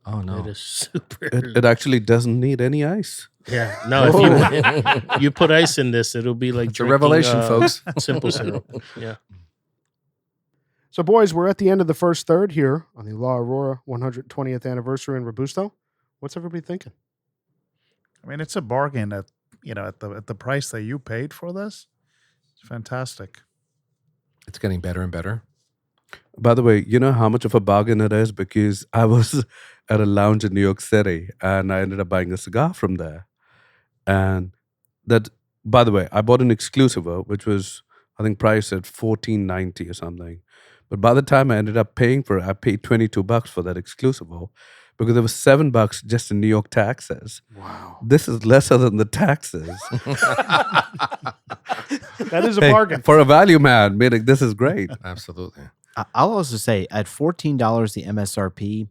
Oh no. It is super. It actually doesn't need any ice. Yeah. No, if you put ice in this, it'll be like It's a revelation, folks. Simple syrup. Yeah. So, boys, we're at the end of the first third here on the La Aurora 120th anniversary in Robusto. What's everybody thinking? I mean, it's a bargain at the price that you paid for this. It's fantastic. It's getting better and better. By the way, you know how much of a bargain it is? Because I was at a lounge in New York City and I ended up buying a cigar from there. And that, by the way, I bought an exclusivo, which was, I think, priced at $14.90 or something. But by the time I ended up paying for it, I paid $22 for that exclusivo because there was $7 just in New York taxes. Wow. This is lesser than the taxes. That is a bargain. For a value man, meaning this is great. Absolutely. I'll also say at $14 the MSRP,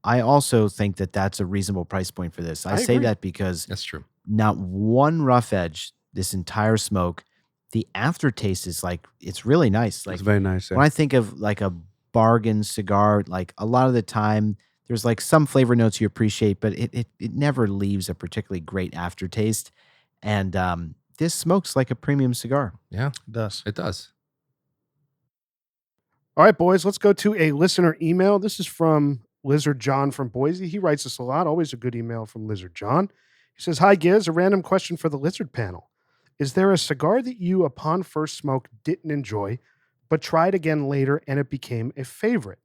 I also think that that's a reasonable price point for this. I say agree. that because That's true. not one rough edge, this entire smoke. The aftertaste is like, it's really nice. Like It's very nice. Yeah. when I think of like a bargain cigar, like a lot of the time, there's like some flavor notes you appreciate, but it never leaves a particularly great aftertaste. And this smokes like a premium cigar. Yeah, It does. it does. All right, boys, let's go to a listener email. This is from Lizard John from Boise. He writes us a lot. Always a good email from Lizard John. He says, "Hi, Giz. A random question for the Lizard panel. Is there a cigar that you, upon first smoke, didn't enjoy, but tried again later and it became a favorite?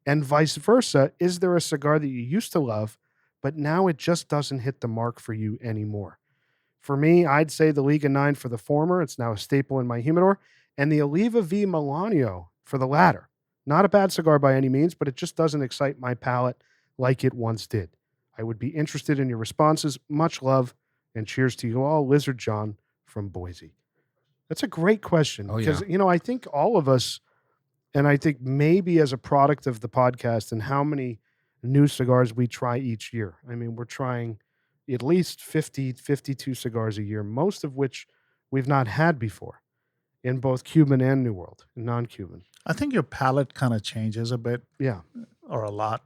And vice versa, is there a cigar that you used to love, but now it just doesn't hit the mark for you anymore? For me, I'd say the Liga 9 for the former. It's now a staple in my humidor. And the Oliva V Milanio for the latter. Not a bad cigar by any means, but it just doesn't excite my palate like it once did. I would be interested in your responses. Much love, and cheers to you all. Lizard John from Boise." That's a great question. Oh, because, yeah. I think all of us, and I think maybe as a product of the podcast and how many new cigars we try each year. I mean, we're trying at least 50, 52 cigars a year, most of which we've not had before in both Cuban and New World, non-Cuban. I think your palate kind of changes a bit Yeah. or a lot.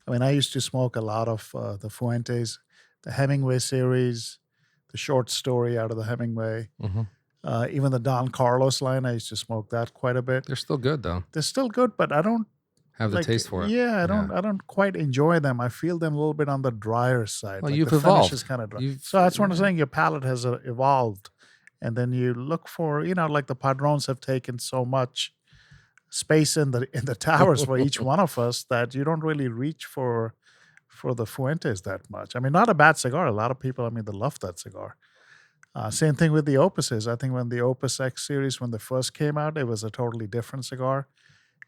I mean, I used to smoke a lot of the Fuentes, the Hemingway series, the short story out of the Hemingway, even the Don Carlos line. I used to smoke that quite a bit. They're still good though. They're still good, but I don't Have the taste for it. Yeah, I don't quite enjoy them. I feel them a little bit on the drier side. Well, Like you've the finish evolved. is kind of dry. You've- So that's what I'm saying. Your palate has evolved, and then you look for, like the Padrones have taken so much space in the towers for each one of us that you don't really reach for the Fuentes that much. I mean, not a bad cigar. A lot of people, they love that cigar. Same thing with the Opuses. I think when the Opus X series, when they first came out, it was a totally different cigar.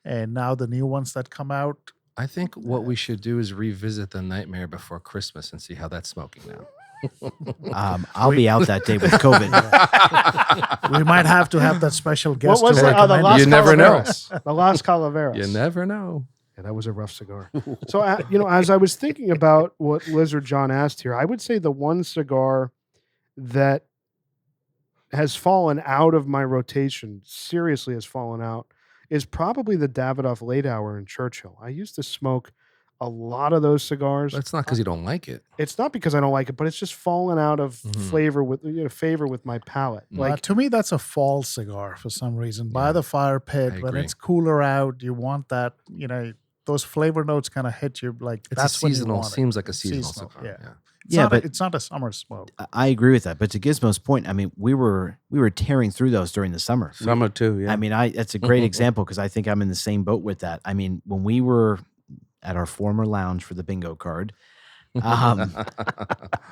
And now the new ones that come out, I think what we should do is revisit the Nightmare Before Christmas and see how that's smoking now. I'll be out that day with COVID. we might have to have that special guest What was to it? Oh, the recommend Las You never know. Calaveras. The Las Calaveras. You never know. Yeah, that was a rough cigar. So, as I was thinking about what Lizard John asked here, I would say the one cigar that has fallen out of my rotation, seriously has fallen out, is probably the Davidoff Late Hour in Churchill. I used to smoke a lot of those cigars. That's not because you don't like it. It's not because I don't like it, but it's just fallen out of favor with my palate. Like to me, that's a fall cigar for some reason. By the fire pit, I when agree. it's cooler out, you want that, those flavor notes kind of hit you like It's that's a when you seasonal. want it. Seems like a seasonal Seasonal, cigar. yeah. Yeah. Yeah, but it's not a summer smoke. I agree with that. But to Gizmo's point, I mean, we were tearing through those during the summer. Summer too, yeah. I mean, that's a great example because I think I'm in the same boat with that. I mean, when we were at our former lounge for the bingo card,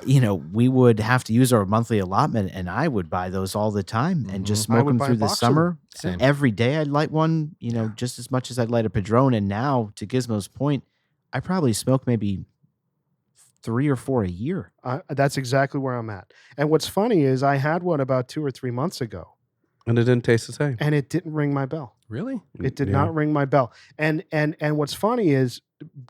we would have to use our monthly allotment, and I would buy those all the time and just I smoke would them buy a through the box of them. summer. Same. Every day I'd light one, just as much as I'd light a Padron. And now, to Gizmo's point, I probably smoke maybe 3 or 4 a year. that's exactly where I'm at. And what's funny is I had one about 2 or 3 months ago, and it didn't taste the same. and it didn't ring my bell. Really? It did Yeah. not ring my bell. And what's funny is,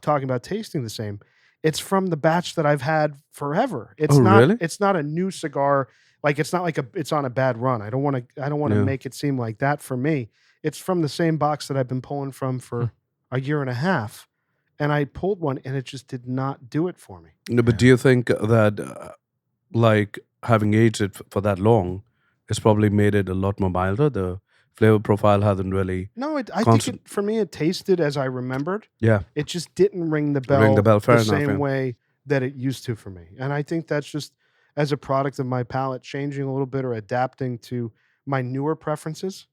talking about tasting the same, it's from the batch that I've had forever. It's Oh, not really? it's not a new cigar. Like it's not like it's on a bad run. I don't want to Yeah. make it seem like that for me. It's from the same box that I've been pulling from for a year and a half. And I pulled one and it just did not do it for me. No, but do you think that, like, having aged it for that long, it's probably made it a lot more milder? The flavor profile hasn't really. No, I think Constant- for me it tasted as I remembered. Yeah. It just didn't ring the bell, Fair enough, same yeah. way that it used to for me. And I think that's just as a product of my palate changing a little bit or adapting to my newer preferences,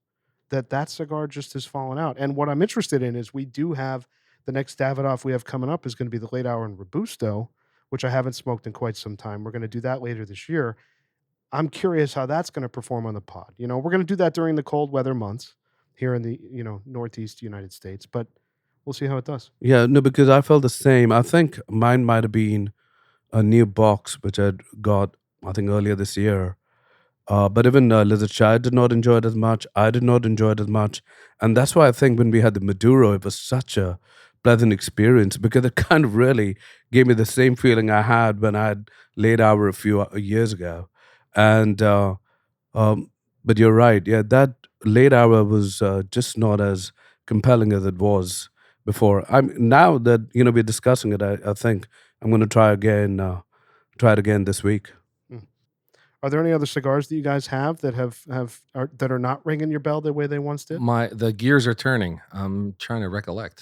that cigar just has fallen out. And what I'm interested in is we do have the next Davidoff we have coming up is going to be the Late Hour in Robusto, which I haven't smoked in quite some time. We're going to do that later this year. I'm curious how that's going to perform on the pod. We're going to do that during the cold weather months here in the, Northeast United States, but we'll see how it does. Yeah, no, because I felt the same. I think mine might have been a new box, which I'd got, I think, earlier this year. But even Lizard Shy did not enjoy it as much. I did not enjoy it as much. And that's why I think when we had the Maduro, it was such a pleasant experience because it kind of really gave me the same feeling I had when I had Late Hour a few years ago. And but you're right. Yeah, that Late Hour was just not as compelling as it was before. Now that we're discussing it, I think I'm going to try it again this week. Are there any other cigars that you guys have that that are not ringing your bell the way they once did? The gears are turning. I'm trying to recollect.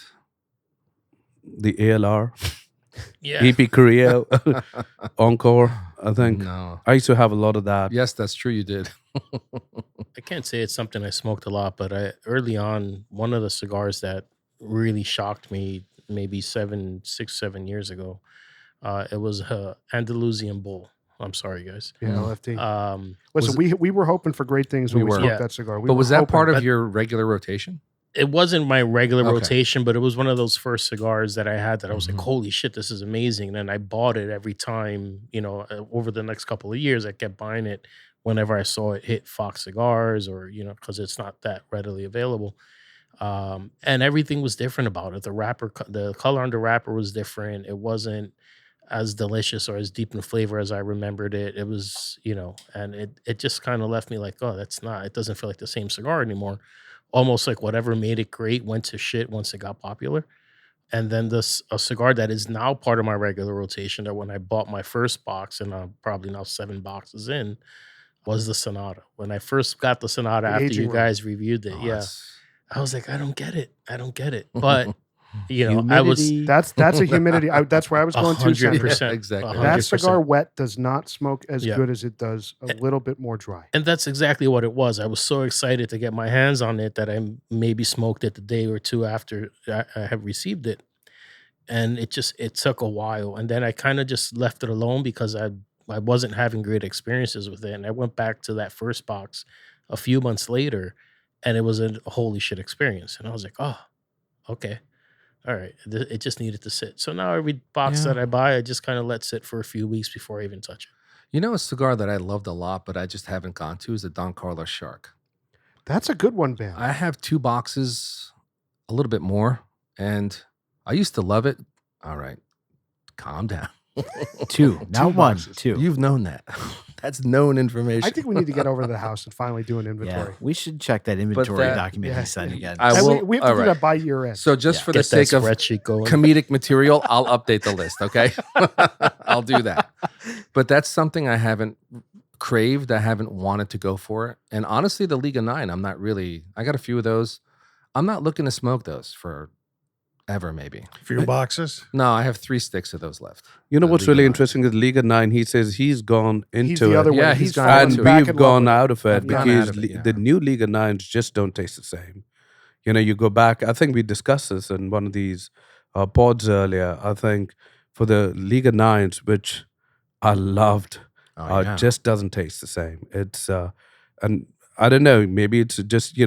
The ALR, Yeah. EP Korea, Encore. I think No. I used to have a lot of that. Yes, that's true. You did. I can't say it's something I smoked a lot, but early on, one of the cigars that really shocked me, maybe 6, 7 years ago, it was Andalusian Bull. I'm sorry, guys. Yeah, LFT. Was Listen, we were hoping for great things when We we were. smoked Yeah. that cigar. But was that part of but- your regular rotation? It wasn't my regular Okay. rotation, but it was one of those first cigars that I had that I was Mhm. like, holy shit, this is amazing. And I bought it every time, over the next couple of years, I kept buying it whenever I saw it hit Fox Cigars or, because it's not that readily available. And everything was different about it. The color on the wrapper was different. It wasn't as delicious or as deep in flavor as I remembered it. It was, and it just kind of left me like, oh, it doesn't feel like the same cigar anymore. Almost like whatever made it great went to shit once it got popular. And then a cigar that is now part of my regular rotation that when I bought my first box, and I'm probably now 7 boxes in, was the Sonata. When I first got the Sonata The after aging you room. guys reviewed it, Oh, yeah, that's- I was like, I don't get it. But, I was Humidity. That's a humidity. That's where I was going to. Sandra. 100%. Exactly. That 100%. cigar wet does not smoke as Yeah. good as it does a little bit more dry. And that's exactly what it was. I was so excited to get my hands on it that I maybe smoked it the day or two after I have received it. And it took a while. And then I kind of just left it alone because I wasn't having great experiences with it. And I went back to that first box a few months later, and it was a holy shit experience. And I was like, oh, okay. All right. It just needed to sit. So now every box Yeah. that I buy, I just kind of let sit for a few weeks before I even touch it. A cigar that I loved a lot, but I just haven't gone to is the Don Carlos Shark. That's a good one, Ben. I have 2 boxes, a little bit more, and I used to love it. All right, calm down. 2, not 1, boxes. 2. You've known that. That's known information. I think we need to get over to the house and finally do an Yeah, inventory. we should check that inventory that- document yeah. he signed again. I And will. we have to all do right. that by year end. So just Yeah. for the Get that sake of spreadsheet going. comedic material, I'll update the list. Okay, I'll do that. But that's something I haven't craved. I haven't wanted to go for it. And honestly, the Liga 9, I'm not really. I got a few of those. I'm not looking to smoke those for ever. Maybe. Few boxes. No, I have 3 sticks of those left. You know The what's Liga really 9. interesting is Liga 9. He says he's gone into He's the it. other way. Yeah, he's gone fallen And into it. back we've in love gone with out of it I've gone because out of it, yeah. the new Liga 9s just don't taste the same. You go back, I think we discussed this in one of these pods earlier. I think for the Liga 9s, which I loved, Oh, yeah. just doesn't taste the same. It's, and I don't know, maybe it's just,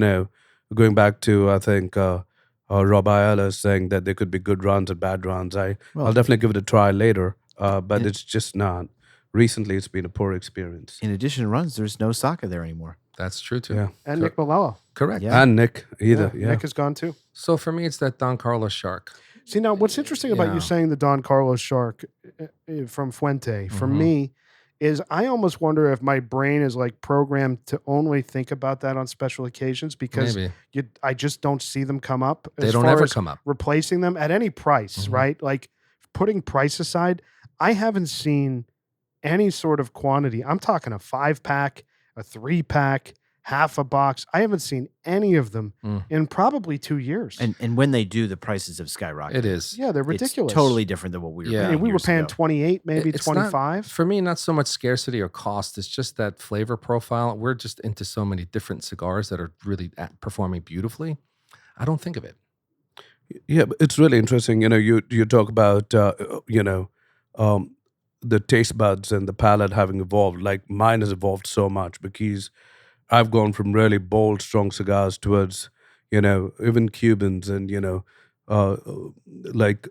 going back to, I think, Rob Ayala saying that there could be good runs and bad runs. I'll definitely give it a try later, but it's just not. Recently, it's been a poor experience. In addition to runs, there's no Saka there anymore. That's true too. Yeah. And Nick Malello. Correct. Yeah. And Nick either. Yeah. Nick is gone too. So for me, it's that Don Carlos Shark. See, now what's interesting about Yeah. you saying the Don Carlos Shark from Fuente, for Mhm. me, is I almost wonder if my brain is like programmed to only think about that on special occasions because Maybe I just don't see them come up. they as don't far ever as come up. replacing them at any price, Mhm. right? Like putting price aside, I haven't seen any sort of quantity. I'm talking a 5-pack, a 3-pack, half a box. I haven't seen any of them Mm. in probably 2 years. And when they do, the prices have skyrocketed. It is. yeah, they're It's ridiculous. totally different than what we were Yeah. I paying. mean, we were years paying ago. 28, maybe It's not- 25. For me, not so much scarcity or cost. It's just that flavor profile. We're just into so many different cigars that are really performing beautifully. I don't think of it. Yeah, but it's really interesting. You talk about the taste buds and the palate having evolved. Like mine has evolved so much because I've gone from really bold, strong cigars towards even Cubans and like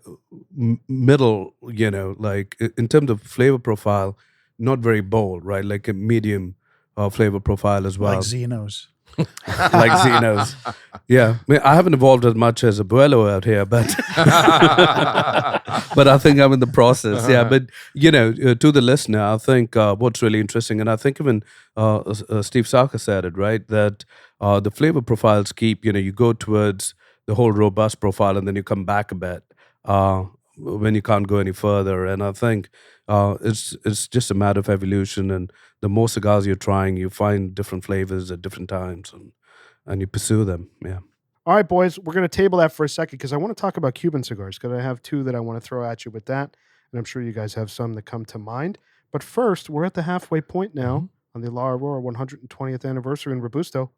middle. Like in terms of flavor profile, not very bold, right? Like a medium flavor profile as well. Like Xenos. Like Xenos. Yeah, I mean, I haven't evolved as much as Abuelo out here, but but I think I'm in the process. Yeah, but to the listener, I think what's really interesting, and I think even Steve Saka said it right, that the flavor profiles keep. You go towards the whole robust profile, and then you come back a bit when you can't go any further. And I think it's just a matter of evolution. And the more cigars you're trying, you find different flavors at different times, and you pursue them. Yeah. All right, boys, we're going to table that for a second because I want to talk about Cuban cigars because I have two that I want to throw at you with that. And I'm sure you guys have some that come to mind. But first, we're at the halfway point now on the Aurora 120th anniversary in Robusto.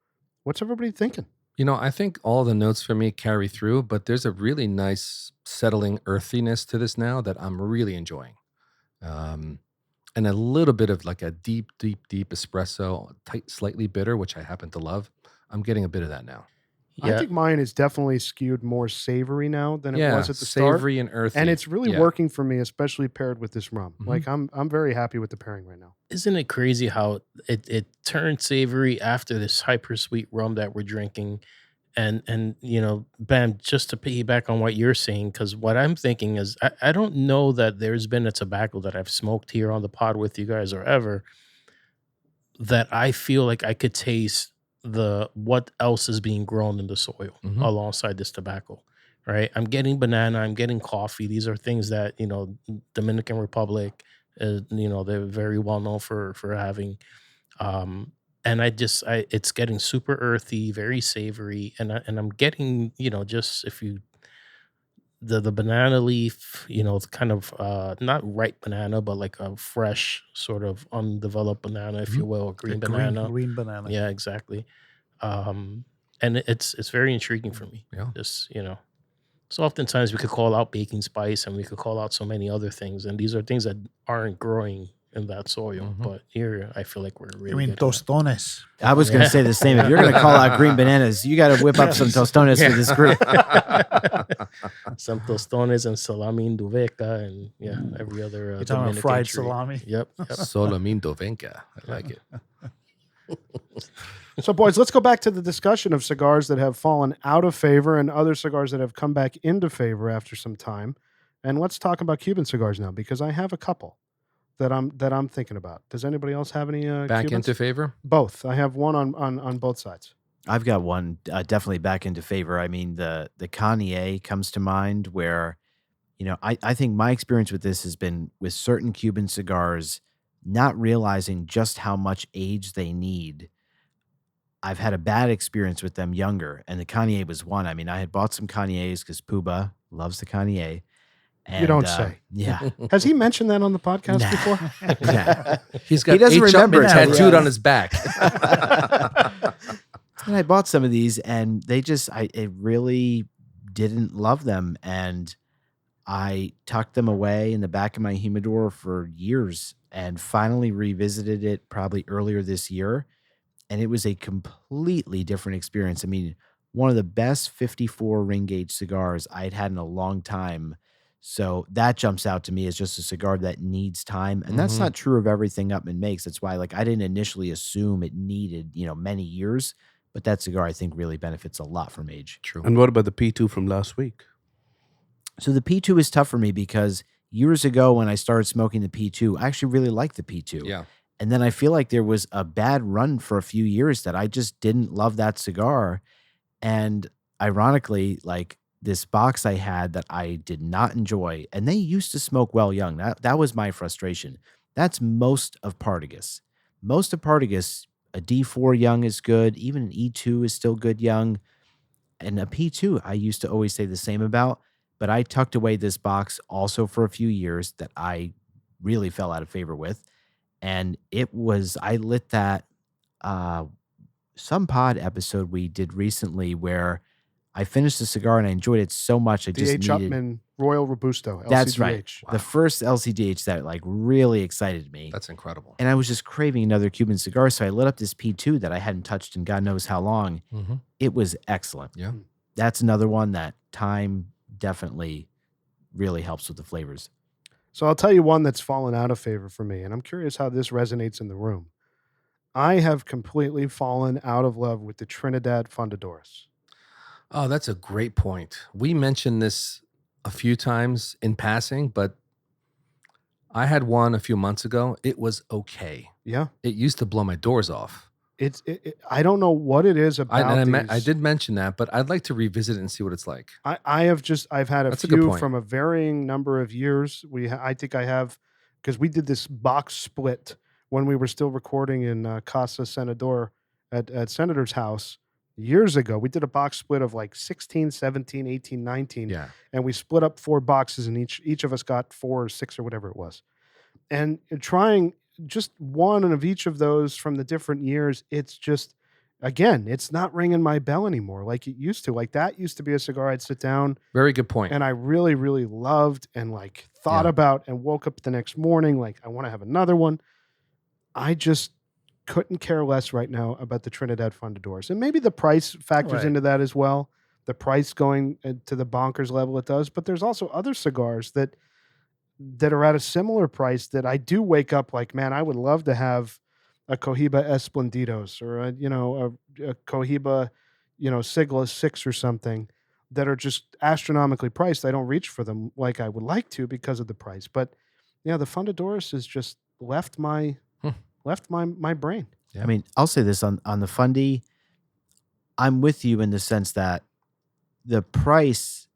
What's everybody thinking? I think all the notes for me carry through, but there's a really nice settling earthiness to this now that I'm really enjoying. And a little bit of like a deep espresso, tight, slightly bitter, which I happen to love. I'm getting a bit of that now. I think mine is definitely skewed more savory now than it was at the start. Savory and earthy. And it's really working for me, especially paired with this rum. Like I'm very happy with the pairing right now. Isn't it crazy how it turned savory after this hyper sweet rum that we're drinking? And Bam, just to piggyback on what you're saying, because what I'm thinking is I don't know that there's been a tobacco that I've smoked here on the pod with you guys or ever that I feel like I could taste what else is being grown in the soil alongside this tobacco, right? I'm getting banana, I'm getting coffee. These are things that Dominican Republic, they're very well known for having, and it's getting super earthy, very savory, and I'm getting just if you the banana leaf, kind of not ripe banana, but like a fresh sort of undeveloped banana, if you will, green banana. Green banana. Yeah, exactly. And it's very intriguing for me. Yeah. Just, so oftentimes we could call out baking spice and we could call out so many other things. And these are things that aren't growing in that soil. But here, I feel like we're really good at tostones. I was going to say the same. If you're going to call out green bananas, you got to whip up some tostones for this group. some tostones and salami induveca and every other You're talking about Dominican fried treat. salami. Yep. Solamindo venga. I like it. So, boys, let's go back to the discussion of cigars that have fallen out of favor and other cigars that have come back into favor after some time. And let's talk about Cuban cigars now, because I have a couple that I'm thinking about. Does anybody else have any Back Cubans? into favor? Both. I have one on both sides. I've got one definitely back into favor. I mean, the Kanye comes to mind where, I think my experience with this has been with certain Cuban cigars, not realizing just how much age they need. I've had a bad experience with them younger, and the Kanye was one. I mean, I had bought some Kanyes because Puba loves the Kanye. And, You don't say. Yeah. Has he mentioned that on the podcast Nah. before? Yeah. He's got He doesn't H. remember Upman now, tattooed yeah. on his back. And I bought some of these, and they I really didn't love them. And I tucked them away in the back of my humidor for years and finally revisited it probably earlier this year. And it was a completely different experience. I mean, one of the best 54 ring gauge cigars I'd had in a long time. So that jumps out to me as just a cigar that needs time. And that's not true of everything Upman makes. That's why, I didn't initially assume it needed, many years. But that cigar, I think, really benefits a lot from age. True. And what about the P2 from last week? So the P2 is tough for me because years ago when I started smoking the P2, I actually really liked the P2. Yeah. And then I feel like there was a bad run for a few years that I just didn't love that cigar. And ironically, this box I had that I did not enjoy, and they used to smoke well young. That was my frustration. That's most of Partagas. Most of Partagas, a D4 young is good. Even an E2 is still good young. And a P2, I used to always say the same about. But I tucked away this box also for a few years that I really fell out of favor with. And I lit that some pod episode we did recently where I finished the cigar and I enjoyed it so much. I just D.H. needed. Upman Royal Robusto. LCDH. That's right. Wow. The first LCDH that really excited me. That's incredible. And I was just craving another Cuban cigar. So I lit up this P2 that I hadn't touched in God knows how long. It was excellent. Yeah. That's another one that time definitely really helps with the flavors. So I'll tell you one that's fallen out of favor for me, and I'm curious how this resonates in the room. I have completely fallen out of love with the Trinidad Fundadores. Oh, that's a great point. We mentioned this a few times in passing, but I had one a few months ago. It was okay. Yeah. It used to blow my doors off. I don't know what it is about I did mention that, but I'd like to revisit it and see what it's like. I've had a That's a good few point. from a varying number of years. I think I have, because we did this box split when we were still recording in Casa Senador at Senator's house years ago. We did a box split of like 16, 17, 18, 19. Yeah. And we split up 4 boxes, and each of us got 4 or 6 or whatever it was. And trying just one of each of those from the different years, it's just, again, it's not ringing my bell anymore like it used to. Like that used to be a cigar I'd sit down. Very good point. And I really, really loved and like thought about and woke up the next morning like, I want to have another one. I just couldn't care less right now about the Trinidad Fundadores. And maybe the price factors into that as well. The price going to the bonkers level it does. But there's also other cigars that are at a similar price that I do wake up like, man, I would love to have a Cohiba Esplendidos or a Cohiba, Sigla 6 or something that are just astronomically priced. I don't reach for them like I would like to because of the price. But yeah, the Fundadores has just left my brain. Yeah. I mean, I'll say this on the Fundy. I'm with you in the sense that the price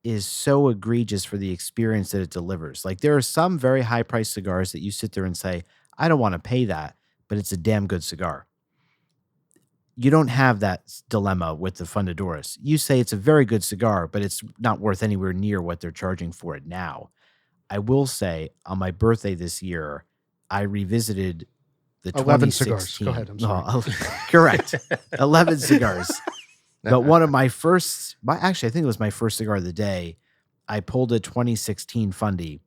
is so egregious for the experience that it delivers. Like there are some very high priced cigars that you sit there and say, I don't want to pay that, but it's a damn good cigar. You don't have that dilemma with the Fundadores. You say it's a very good cigar, but it's not worth anywhere near what they're charging for it now. I will say on my birthday this year, I revisited the 11 2016. cigars. Go ahead. I'm sorry. Oh, correct. 11 cigars. But one of my first, actually, I think it was my first cigar of the day. I pulled a 2016 Fundy.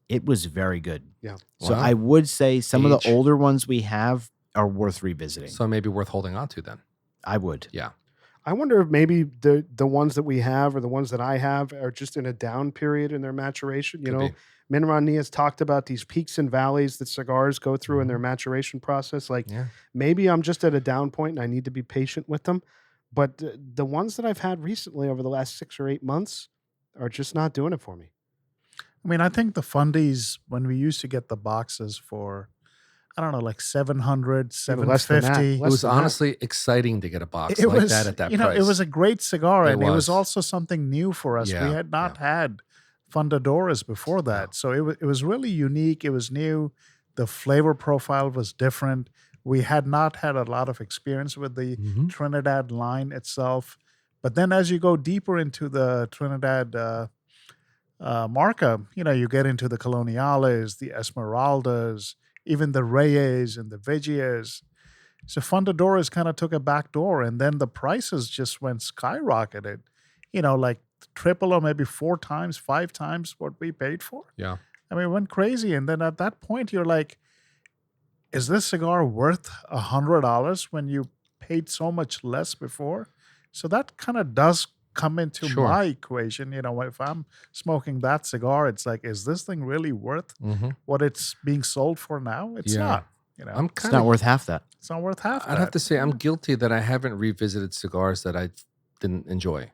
It was very good. Yeah. So Wow. I would say some of Age. the older ones we have are worth revisiting. So maybe worth holding on to then. I would. Yeah. I wonder if maybe the ones that we have or the ones that I have are just in a down period in their maturation. You Could know, be. Minran has talked about these peaks and valleys that cigars go through in their maturation process. Like Yeah. maybe I'm just at a down point and I need to be patient with them. But the ones that I've had recently over the last 6 or 8 months are just not doing it for me. I mean, I think the Fundies, when we used to get the boxes for, I don't know, like 700, Even less than that. 750. It Less was than that. honestly exciting to get a box It like was, that at that you know, price. it was a great cigar, It and it was was. also something new for us. Yeah, We had not had Fundadores before that, so it was really unique. It was new. The flavor profile was different. We had not had a lot of experience with the Trinidad line itself, but then as you go deeper into the Trinidad marca, you know, you get into the Coloniales, the Esmeraldas, even the Reyes and the Vegias. So Fundadores kind of took a back door, and then the prices just went skyrocketed. You know, like triple or maybe 4 times, 5 times what we paid for. Yeah. I mean, it went crazy. And then at that point, you're like, is this cigar worth $100 when you paid so much less before? So that kind of does come into Sure. my equation. You know, if I'm smoking that cigar, it's like, is this thing really worth what it's being sold for now? It's Yeah. not. You know, I'm It's kind not of. worth half that. it's not worth half I'd that. have to say I'm guilty that I haven't revisited cigars that I didn't enjoy.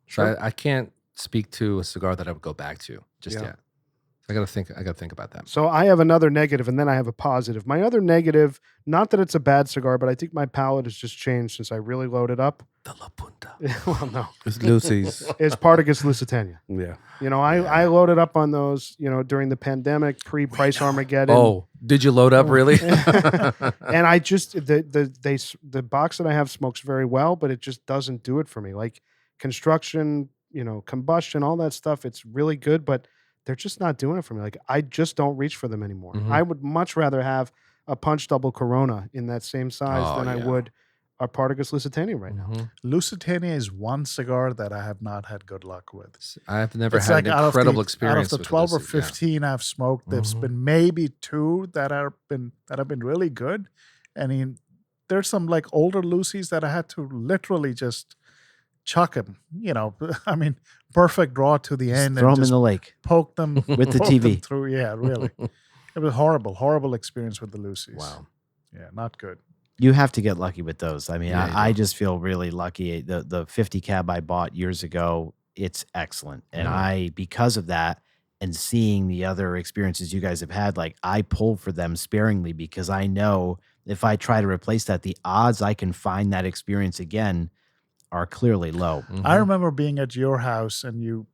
So I can't speak to a cigar that I would go back to just Yeah. yet. I gotta think about that. So I have another negative, and then I have a positive. My other negative, not that it's a bad cigar, but I think my palate has just changed since I really loaded up. The La Punta. Well, no, It's Lucy's. it's Partagas Lusitania. Yeah. You know, I loaded up on those, you know, during the pandemic, pre-price Armageddon. Oh, did you load up really? And I just the box that I have smokes very well, but it just doesn't do it for me. Like construction, you know, combustion, all that stuff, it's really good, but they're just not doing it for me. Like I just don't reach for them anymore. Mhm. I would much rather have a punch double Corona in that same size Oh, than I yeah. would a Partagas Lusitania right now. Mhm. Lusitania is one cigar that I have not had good luck with. I've never It's had like an out of incredible the, experience Out of the with 12 or Lucy, yeah. 15 I've smoked, there's Mhm. been maybe 2 that have been really good. I mean, there's some like older Lucy's that I had to literally just chuck them. You know, I mean, perfect draw to the Just end throw and them in just the lake. poke them With the poke TV. them through. Yeah, really. It was horrible experience with the Lucy's. Wow. Yeah, not good. You have to get lucky with those. I mean, Yeah, you I do. just feel really lucky. The 50 cab I bought years ago, it's excellent. And because of that and seeing the other experiences you guys have had, like I pull for them sparingly because I know if I try to replace that, the odds I can find that experience again are clearly low. I remember being at your house and you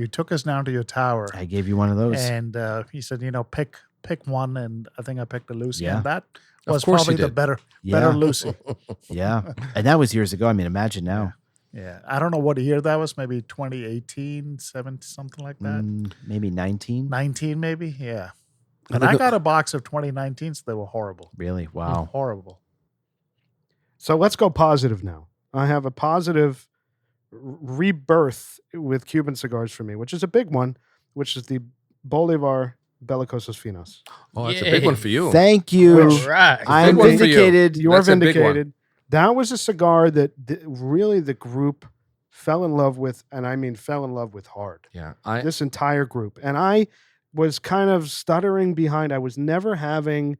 took us down to your tower I gave you one of those. and he said, pick one, and I think I picked a Lucy, Yeah. and that Of was course you probably the did. better Yeah. Lucy. Yeah. And that was years ago. I mean, imagine now. Yeah, I don't know what year that was. Maybe 2018, 17, something like that. Maybe 19. 19, maybe. Yeah. And I got a box of 2019s. They were horrible. Really? Wow. Horrible. So let's go positive now. I have a positive rebirth with Cuban cigars for me, which is a big one, which is the Bolivar Belicosos Finos. Oh, that's a big one for you. Thank you. Which- All right. I'm big one for you. vindicated. You are That's a big one. vindicated. That was a cigar that really the group fell in love with, and I mean fell in love with hard. Yeah. This entire group. And I was kind of stuttering behind. I was never having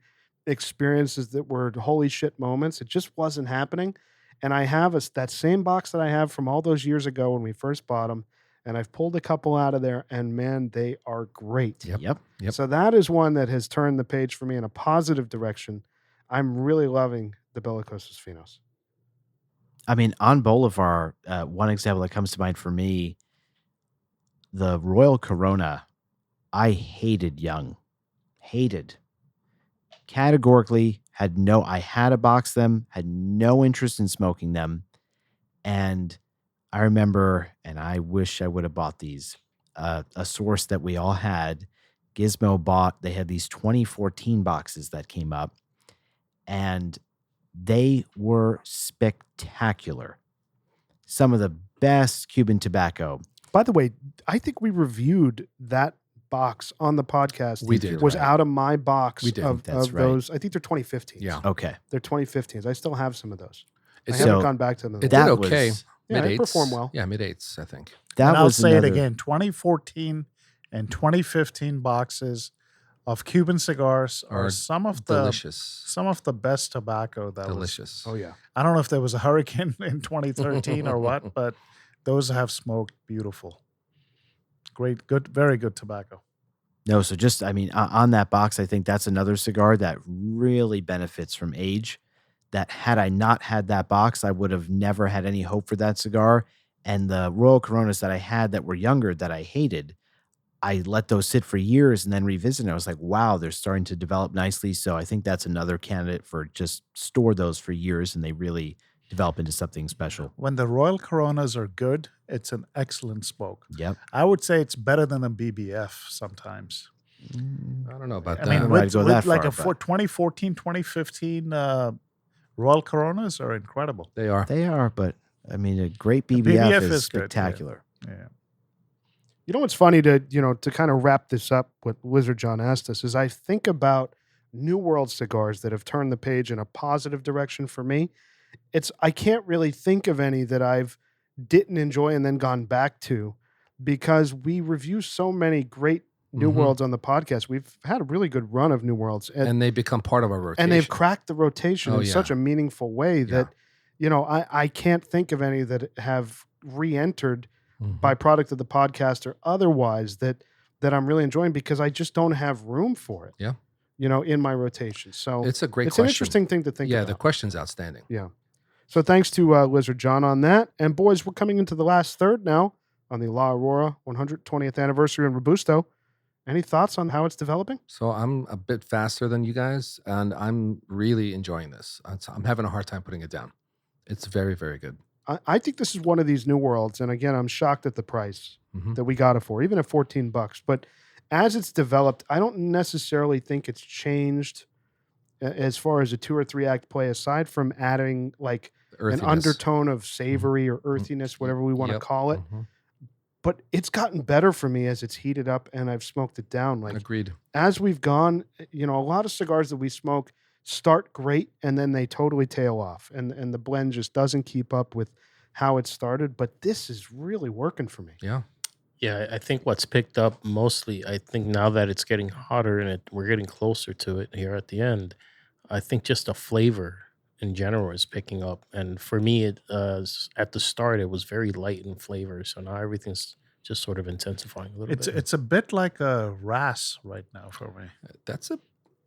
experiences that were holy shit moments. It just wasn't happening. And I have that same box that I have from all those years ago when we first bought them. And I've pulled a couple out of there, and man, they are great. Yep. So that is one that has turned the page for me in a positive direction. I'm really loving the Belicosos Finos. I mean, on Bolivar, one example that comes to mind for me, the Royal Corona, I hated young. Hated. Categorically, I had a box of them, had no interest in smoking them. And I remember, and I wish I would have bought these, a source that we all had, Gizmo bought, they had these 2014 boxes that came up, and they were spectacular. Some of the best Cuban tobacco. By the way, I think we reviewed that box on the podcast. We did. Was Right. out of my box We did. of That's right. those. I think they're 2015s. Yeah. Okay. They're 2015s. I still have some of those. I It's- haven't So, gone back to them. It That did okay. was- Yeah, it Mid-eights. performed well. Yeah, mid-eights, I think. That And I'll was say another, it again, 2014 and 2015 boxes of Cuban cigars are Are some of the Delicious. best tobacco that was. Delicious. Oh, yeah. I don't know if there was a hurricane in 2013 or what, but those have smoked beautiful. Great, good, very good tobacco. No, so just, I mean, on that box, I think that's another cigar that really benefits from age. That had I not had that box, I would have never had any hope for that cigar. And the Royal Coronas that I had that were younger that I hated, I let those sit for years and then revisit. And I was like, wow, they're starting to develop nicely. So I think that's another candidate for just store those for years and they really develop into something special. When the Royal Coronas are good, it's an excellent smoke. Yep. I would say it's better than a BBF sometimes. I don't know about I that. mean, don't know I'd with, go with that like far, a 2014, 2015 Royal Coronas are incredible. They are. They are, but I mean, a great BBF, BBF is is good, yeah. spectacular. Yeah. You know what's funny to kind of wrap this up, what Wizard John asked us, is I think about New World cigars that have turned the page in a positive direction for me. I can't really think of any that I've didn't enjoy and then gone back to because we review so many great New Worlds on the podcast. We've had a really good run of New Worlds. And they become part of our rotation. And they've cracked the rotation in such a meaningful way that, I can't think of any that have re-entered by product of the podcast or otherwise that I'm really enjoying because I just don't have room for it. Yeah. In my rotation. So It's a great it's question. an interesting thing to think Yeah, about. the question's outstanding. Yeah. So thanks to Lizard John on that. And boys, we're coming into the last third now on the La Aurora 120th Anniversary Robusto. Any thoughts on how it's developing? So I'm a bit faster than you guys, and I'm really enjoying this. I'm having a hard time putting it down. It's very, very good. I think this is one of these New Worlds. And again, I'm shocked at the price that we got it for, even at $14. But as it's developed, I don't necessarily think it's changed as far as a 2 or 3 act play, aside from adding like an Earthiness. undertone of savory or earthiness, whatever we want to call it. But it's gotten better for me as it's heated up and I've smoked it down. Like Agreed. as we've gone, a lot of cigars that we smoke start great and then they totally tail off and the blend just doesn't keep up with how it started. But this is really working for me. Yeah. Yeah, I think what's picked up mostly, I think now that it's getting hotter and we're getting closer to it here at the end, I think just the flavor in general is picking up. And for me, at the start, it was very light in flavor. So now everything's just sort of intensifying a little bit. It's a bit like a RAS right now for me. That's a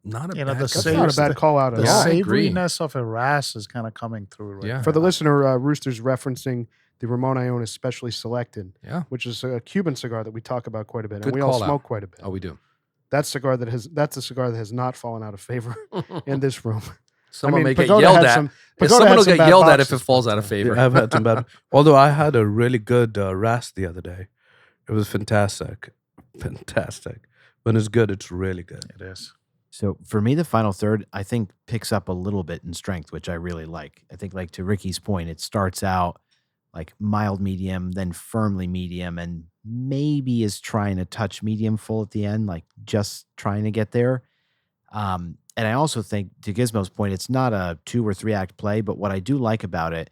not a You know, bad the That's same- not a bad call out at The all. I agree. savoriness of a ras is kind of coming through right Yeah. now. For the listener, Rooster's referencing the Ramon Iones Specially Selected, Yeah. which is a Cuban cigar that we talk about quite a bit, Good and we all call out. smoke quite a bit. Oh, we do. That's a cigar that has not fallen out of favor in this room. Someone may get Pagoda yelled had at. some- If Pagoda someone had will some get bad yelled at if boxes, it falls but, out of favor. Yeah, I've had some bad. Although I had a really good ras the other day. It was fantastic. Fantastic. When it's good, it's really good. It is. So for me, the final third, I think, picks up a little bit in strength, which I really like. I think, like to Ricky's point, it starts out like mild medium, then firmly medium, and maybe is trying to touch medium full at the end, like just trying to get there. And I also think, to Gizmo's point, it's not a 2 or 3 act play, but what I do like about it,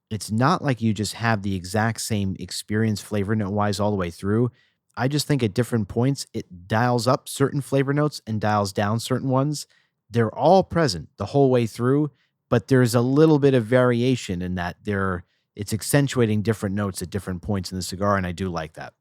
it's not like you just have the exact same experience flavor note wise all the way through. I just think at different points, it dials up certain flavor notes and dials down certain ones. They're all present the whole way through, but there's a little bit of variation in that it's accentuating different notes at different points in the cigar, and I do like that.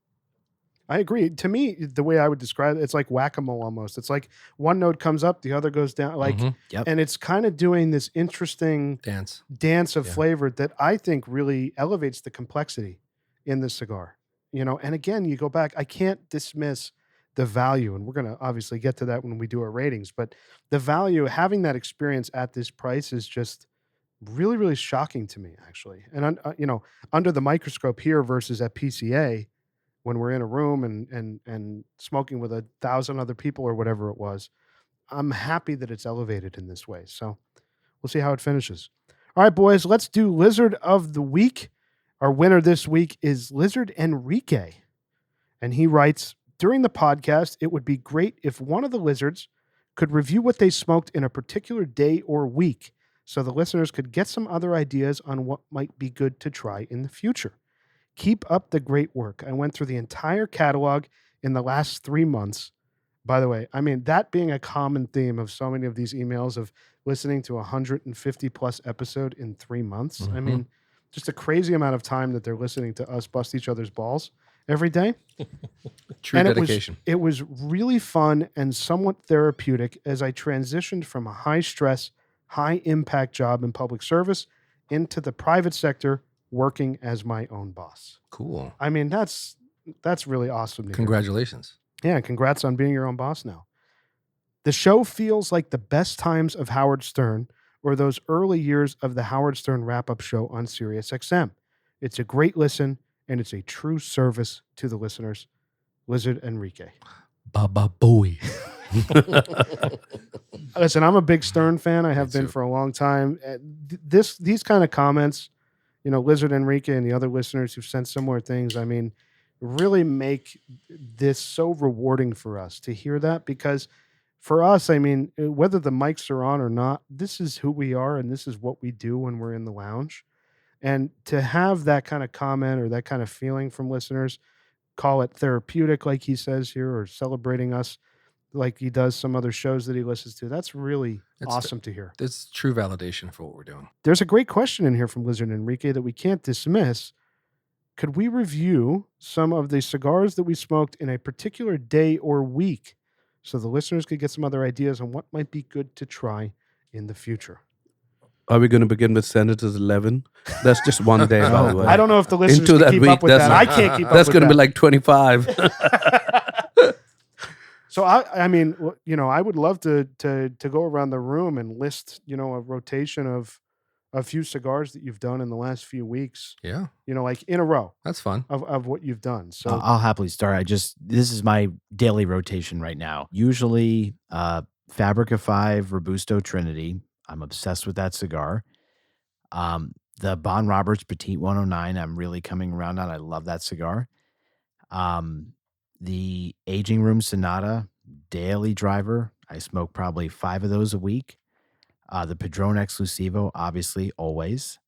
I agree. To me, the way I would describe it, it's like whack-a-mole almost. It's like one note comes up, the other goes down, like, Mhm. Yep. and it's kind of doing this interesting dance of Yeah. flavor that I think really elevates the complexity in the cigar. You know, and again, you go back, I can't dismiss the value, and we're going to obviously get to that when we do our ratings, but the value, having that experience at this price is just really, really shocking to me, actually. And, under the microscope here versus at PCA, when we're in a room and smoking with 1,000 other people or whatever it was, I'm happy that it's elevated in this way. So we'll see how it finishes. All right, boys, let's do Lizard of the Week. Our winner this week is Lizard Enrique. And he writes, during the podcast, it would be great if one of the lizards could review what they smoked in a particular day or week so the listeners could get some other ideas on what might be good to try in the future. Keep up the great work. I went through the entire catalog in the last 3 months. By the way, I mean, that being a common theme of so many of these emails of listening to 150 plus episode in 3 months. I Mhm. mean, just a crazy amount of time that they're listening to us bust each other's balls every day. True And dedication. It was really fun and somewhat therapeutic as I transitioned from a high stress, high impact job in public service into the private sector, working as my own boss. Cool. I mean, that's really awesome. To hear. Congratulations. Yeah, congrats on being your own boss now. The show feels like the best times of Howard Stern or those early years of the Howard Stern wrap-up show on Sirius XM. It's a great listen, and it's a true service to the listeners. Lizard Enrique. Baba Bowie. Listen, I'm a big Stern fan. I have Me been too. for a long time. These kind of comments, Lizard Enrique and the other listeners who've sent similar things, I mean, really make this so rewarding for us to hear that, because for us, I mean, whether the mics are on or not, this is who we are and this is what we do when we're in the lounge. And to have that kind of comment or that kind of feeling from listeners, call it therapeutic, like he says here, or celebrating us like he does some other shows that he listens to, that's really It's awesome to hear. It's true validation for what we're doing. There's a great question in here from Lizard Enrique that we can't dismiss. Could we review some of the cigars that we smoked in a particular day or week so the listeners could get some other ideas on what might be good to try in the future? Are we going to begin with Senator's 11? That's just one day, by the way. I don't know if the listeners Into can that keep week, up with that's that. I not- can't keep up That's with going to that. be like 25. So I mean, I would love to go around the room and list, a rotation of a few cigars that you've done in the last few weeks, Yeah, like in a row that's fun. of what you've done. So I'll happily start. This is my daily rotation right now. Usually, Fabrica 5 Robusto Trinity. I'm obsessed with that cigar. The Bon Roberts Petite 109. I'm really coming around on. I love that cigar. The Aging Room Sonata Daily Driver. I smoke probably 5 of those a week. The Padron Exclusivo, obviously, always.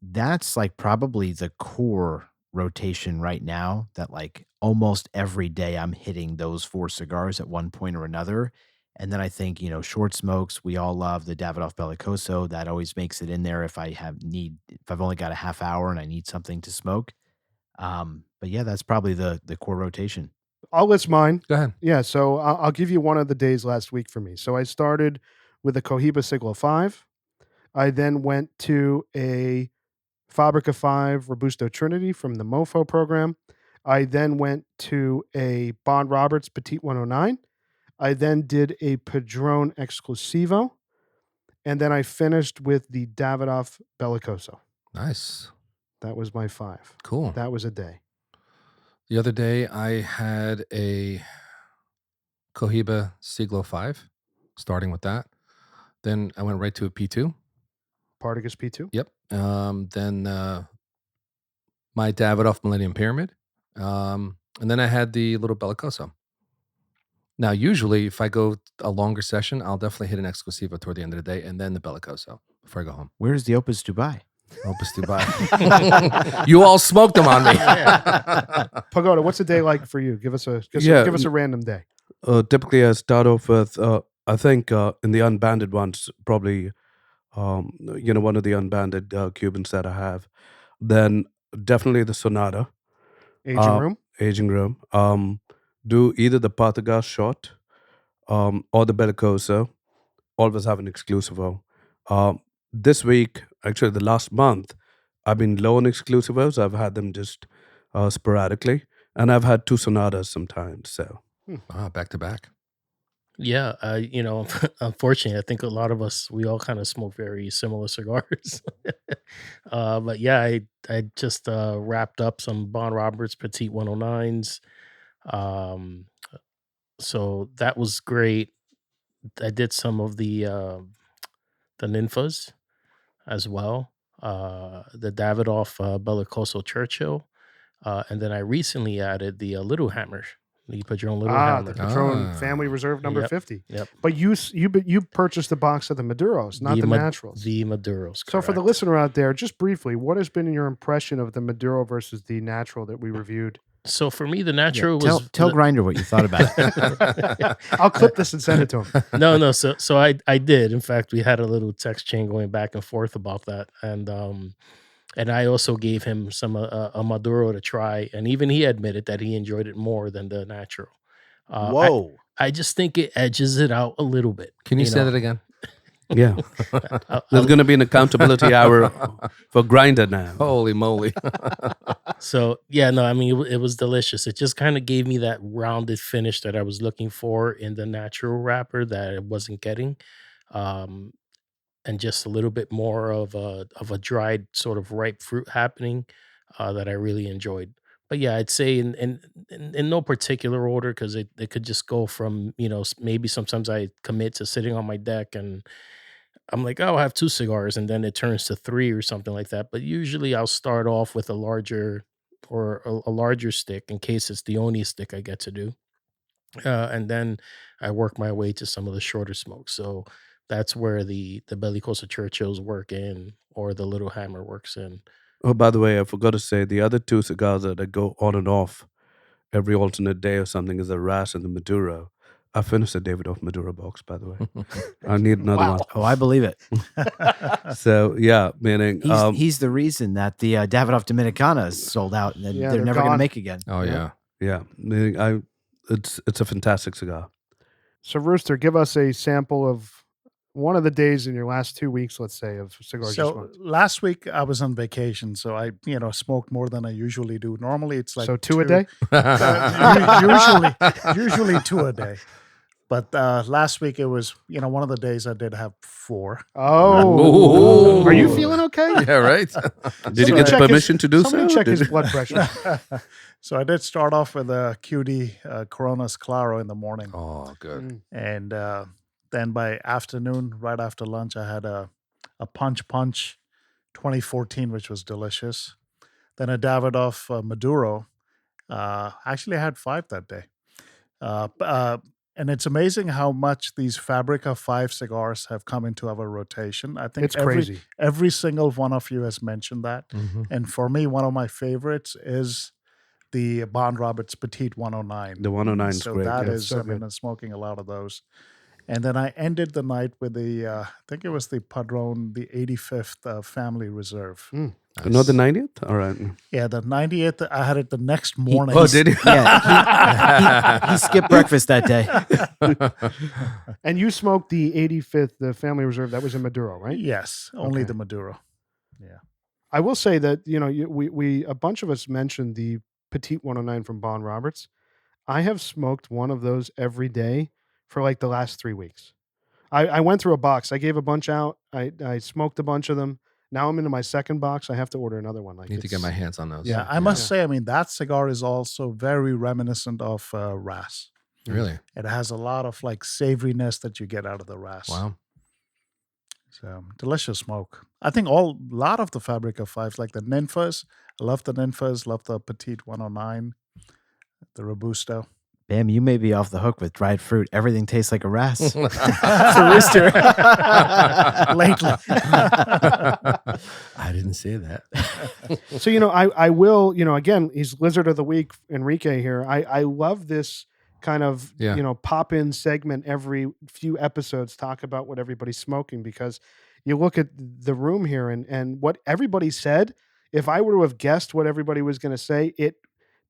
That's like probably the core rotation right now, that like almost every day I'm hitting those 4 cigars at one point or another. And then I think, short smokes, we all love the Davidoff Bellicoso. That always makes it in there if I've only got a half hour and I need something to smoke. But yeah, that's probably the core rotation. I'll list mine. Go ahead. Yeah, so I'll give you one of the days last week for me. So I started with a Cohiba Siglo 5. I then went to a Fabrica 5 Robusto Trinity from the MoFo program. I then went to a Bond Roberts Petite 109. I then did a Padron Exclusivo. And then I finished with the Davidoff Bellicoso. Nice. That was my 5. Cool. That was a day. The other day, I had a Cohiba Siglo 5, starting with that. Then I went right to a P2. Partagas P2? Yep. Then my Davidoff Millennium Pyramid. And then I had the little Bellicoso. Now, usually, if I go a longer session, I'll definitely hit an Exclusivo toward the end of the day, and then the Bellicoso before I go home. Where's the Opus Dubai? Opus Dubai. You all smoked them on me. Pagoda, what's a day like for you? Give us a random day. Typically, I start off with, I think in the unbanded ones, probably, one of the unbanded Cubans that I have. Then definitely the Sonata. Aging room. Do either the Partagas shot or the Bellicoso. Always have an Exclusivo. This week, actually the last month, I've been low on Exclusivos. I've had them just sporadically. And I've had 2 Sonatas sometimes. So Back to back. Yeah, unfortunately, I think a lot of us, we all kind of smoke very similar cigars. But yeah, I just wrapped up some Bond Roberts Petite 109s. So that was great. I did some of the Ninfas as well. The Davidoff Bellicoso Churchill. And then I recently added the Little Hammer. The Padron Little Hammer. The Patron Family Reserve number Yep. 50. Yep. But you purchased a box of the Maduros, not the naturals. The Maduros. So for the correct. listener out there, just briefly, what has been your impression of the Maduro versus the natural that we reviewed? So for me, the natural Tell was Grinder what you thought about it. I'll clip this and send it to him. no. So I did. In fact, we had a little text chain going back and forth about that, and I also gave him some a Maduro to try, and even he admitted that he enjoyed it more than the natural. Whoa. I just think it edges it out a little bit. Can you say that again? yeah, there's going to be an accountability hour for Grinder now. Holy moly. So yeah, no, I mean it was delicious. It just kind of gave me that rounded finish that I was looking for in the natural wrapper that I wasn't getting, and just a little bit more of a dried sort of ripe fruit happening that I really enjoyed. But yeah, I'd say in no particular order, because it could just go from, maybe sometimes I commit to sitting on my deck and I'm like, oh, I have 2 cigars, and then it turns to 3 or something like that. But usually I'll start off with a larger stick in case it's the only stick I get to do. And then I work my way to some of the shorter smokes. So that's where the Bellicoso Churchills work in, or the Little Hammer works in. Oh, by the way, I forgot to say the other 2 cigars that I go on and off every alternate day or something is the Ras and the Maduro. I finished the Davidoff Maduro box, by the way. I need another one. Oh, I believe it. So yeah, meaning He's the reason that the Davidoff Dominicana is sold out, and Yeah, they're they're never going to gone. make again. Oh, yeah. yeah, meaning it's a fantastic cigar. So Rooster, give us a sample of one of the days in your last 2 weeks, let's say, of cigars you So smoked. last week I was on vacation, so I smoked more than I usually do. Normally it's like So 2 a day? usually 2 a day. But last week it was one of the days I did have 4. Oh. Ooh. Are you feeling okay? Yeah, right? Did you get the permission to do so? Somebody check Did his you- blood pressure. So I did start off with a QD Coronas Claro in the morning. Oh, good. Mm. And then by afternoon, right after lunch, I had a Punch 2014, which was delicious. Then a Davidoff Maduro. Actually, I had 5 that day. And it's amazing how much these Fabrica 5 cigars have come into our rotation. I think It's crazy. every single one of you has mentioned that. Mm-hmm. And for me, one of my favorites is the Bond Roberts Petite 109. The 109 is So great. that Yeah, is, so I mean, good. I'm smoking a lot of those. And then I ended the night with the, I think it was the Padron, the 85th Family Reserve. Not the 90th? All right. Yeah, the 90th, I had it the next morning. Oh, did you? Yeah, he skipped breakfast that day. And you smoked the 85th, the Family Reserve. That was in Maduro, right? Yes, only Okay. the Maduro. Yeah. I will say that, we a bunch of us mentioned the Petite 109 from Bon Roberts. I have smoked one of those every day for like the last 3 weeks. I went through a box. I gave a bunch out. I smoked a bunch of them. Now I'm into my second box. I have to order another one. I need to get my hands on those. Yeah, I must say, I mean, that cigar is also very reminiscent of Ras. Really? It has a lot of like savoriness that you get out of the Ras. Wow. So delicious smoke. I think a lot of the Fabrica 5s, like the Ninfas, I love the Ninfas, love the Petite 109, the Robusto. Bam, you may be off the hook with dried fruit. Everything tastes like a Ras. It's a rooster. Lately. I didn't say that. So, I will, again, he's Lizard of the Week, Enrique here. I love this kind of, pop-in segment every few episodes, talk about what everybody's smoking, because you look at the room here and what everybody said. If I were to have guessed what everybody was going to say, it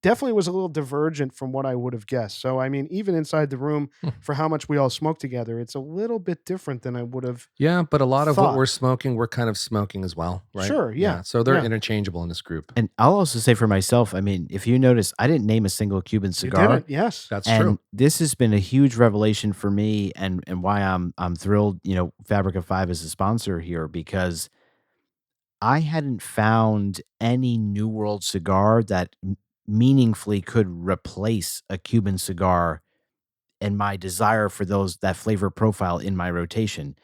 definitely was a little divergent from what I would have guessed. So, I mean, even inside the room, for how much we all smoke together, it's a little bit different than I would have. Yeah, but a lot of what thought. we're smoking, we're kind of smoking as well, right? Sure, yeah. So they're Yeah. interchangeable in this group. And I'll also say for myself, I mean, if you notice, I didn't name a single Cuban You cigar. didn't, yes. That's And true. this has been a huge revelation for me, and why I'm thrilled, Fabrica 5 is a sponsor here, because I hadn't found any New World cigar that meaningfully could replace a Cuban cigar and my desire for that flavor profile in my rotation.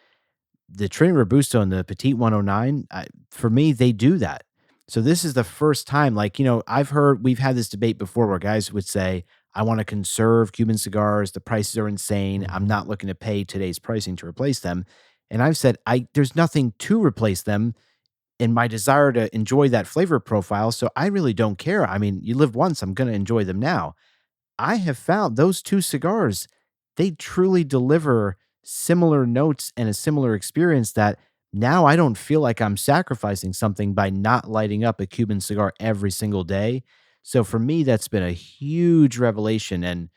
The Trinity Robusto and the Petite 109, for me, they do that. So this is the first time, we've had this debate before where guys would say, I want to conserve Cuban cigars. The prices are insane. I'm not looking to pay today's pricing to replace them. And I've said, there's nothing to replace them in my desire to enjoy that flavor profile. So I really don't care. I mean, you live once, I'm going to enjoy them now. I have found those two cigars, they truly deliver similar notes and a similar experience that now I don't feel like I'm sacrificing something by not lighting up a Cuban cigar every single day. So for me, that's been a huge revelation, and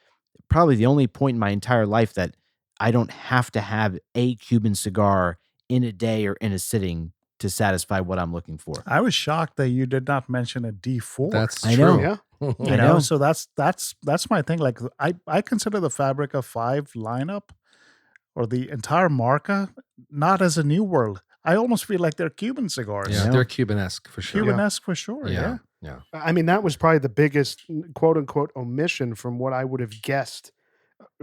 probably the only point in my entire life that I don't have to have a Cuban cigar in a day or in a sitting to satisfy what I'm looking for. I was shocked that you did not mention a D4. That's I true. know. Yeah. You know, so that's my thing. Like I consider the Fabrica 5 lineup or the entire Marca not as a New World. I almost feel like they're Cuban cigars. Yeah, they're Cuban-esque for sure. Cuban-esque for sure. Yeah. Yeah. I mean, that was probably the biggest quote unquote omission from what I would have guessed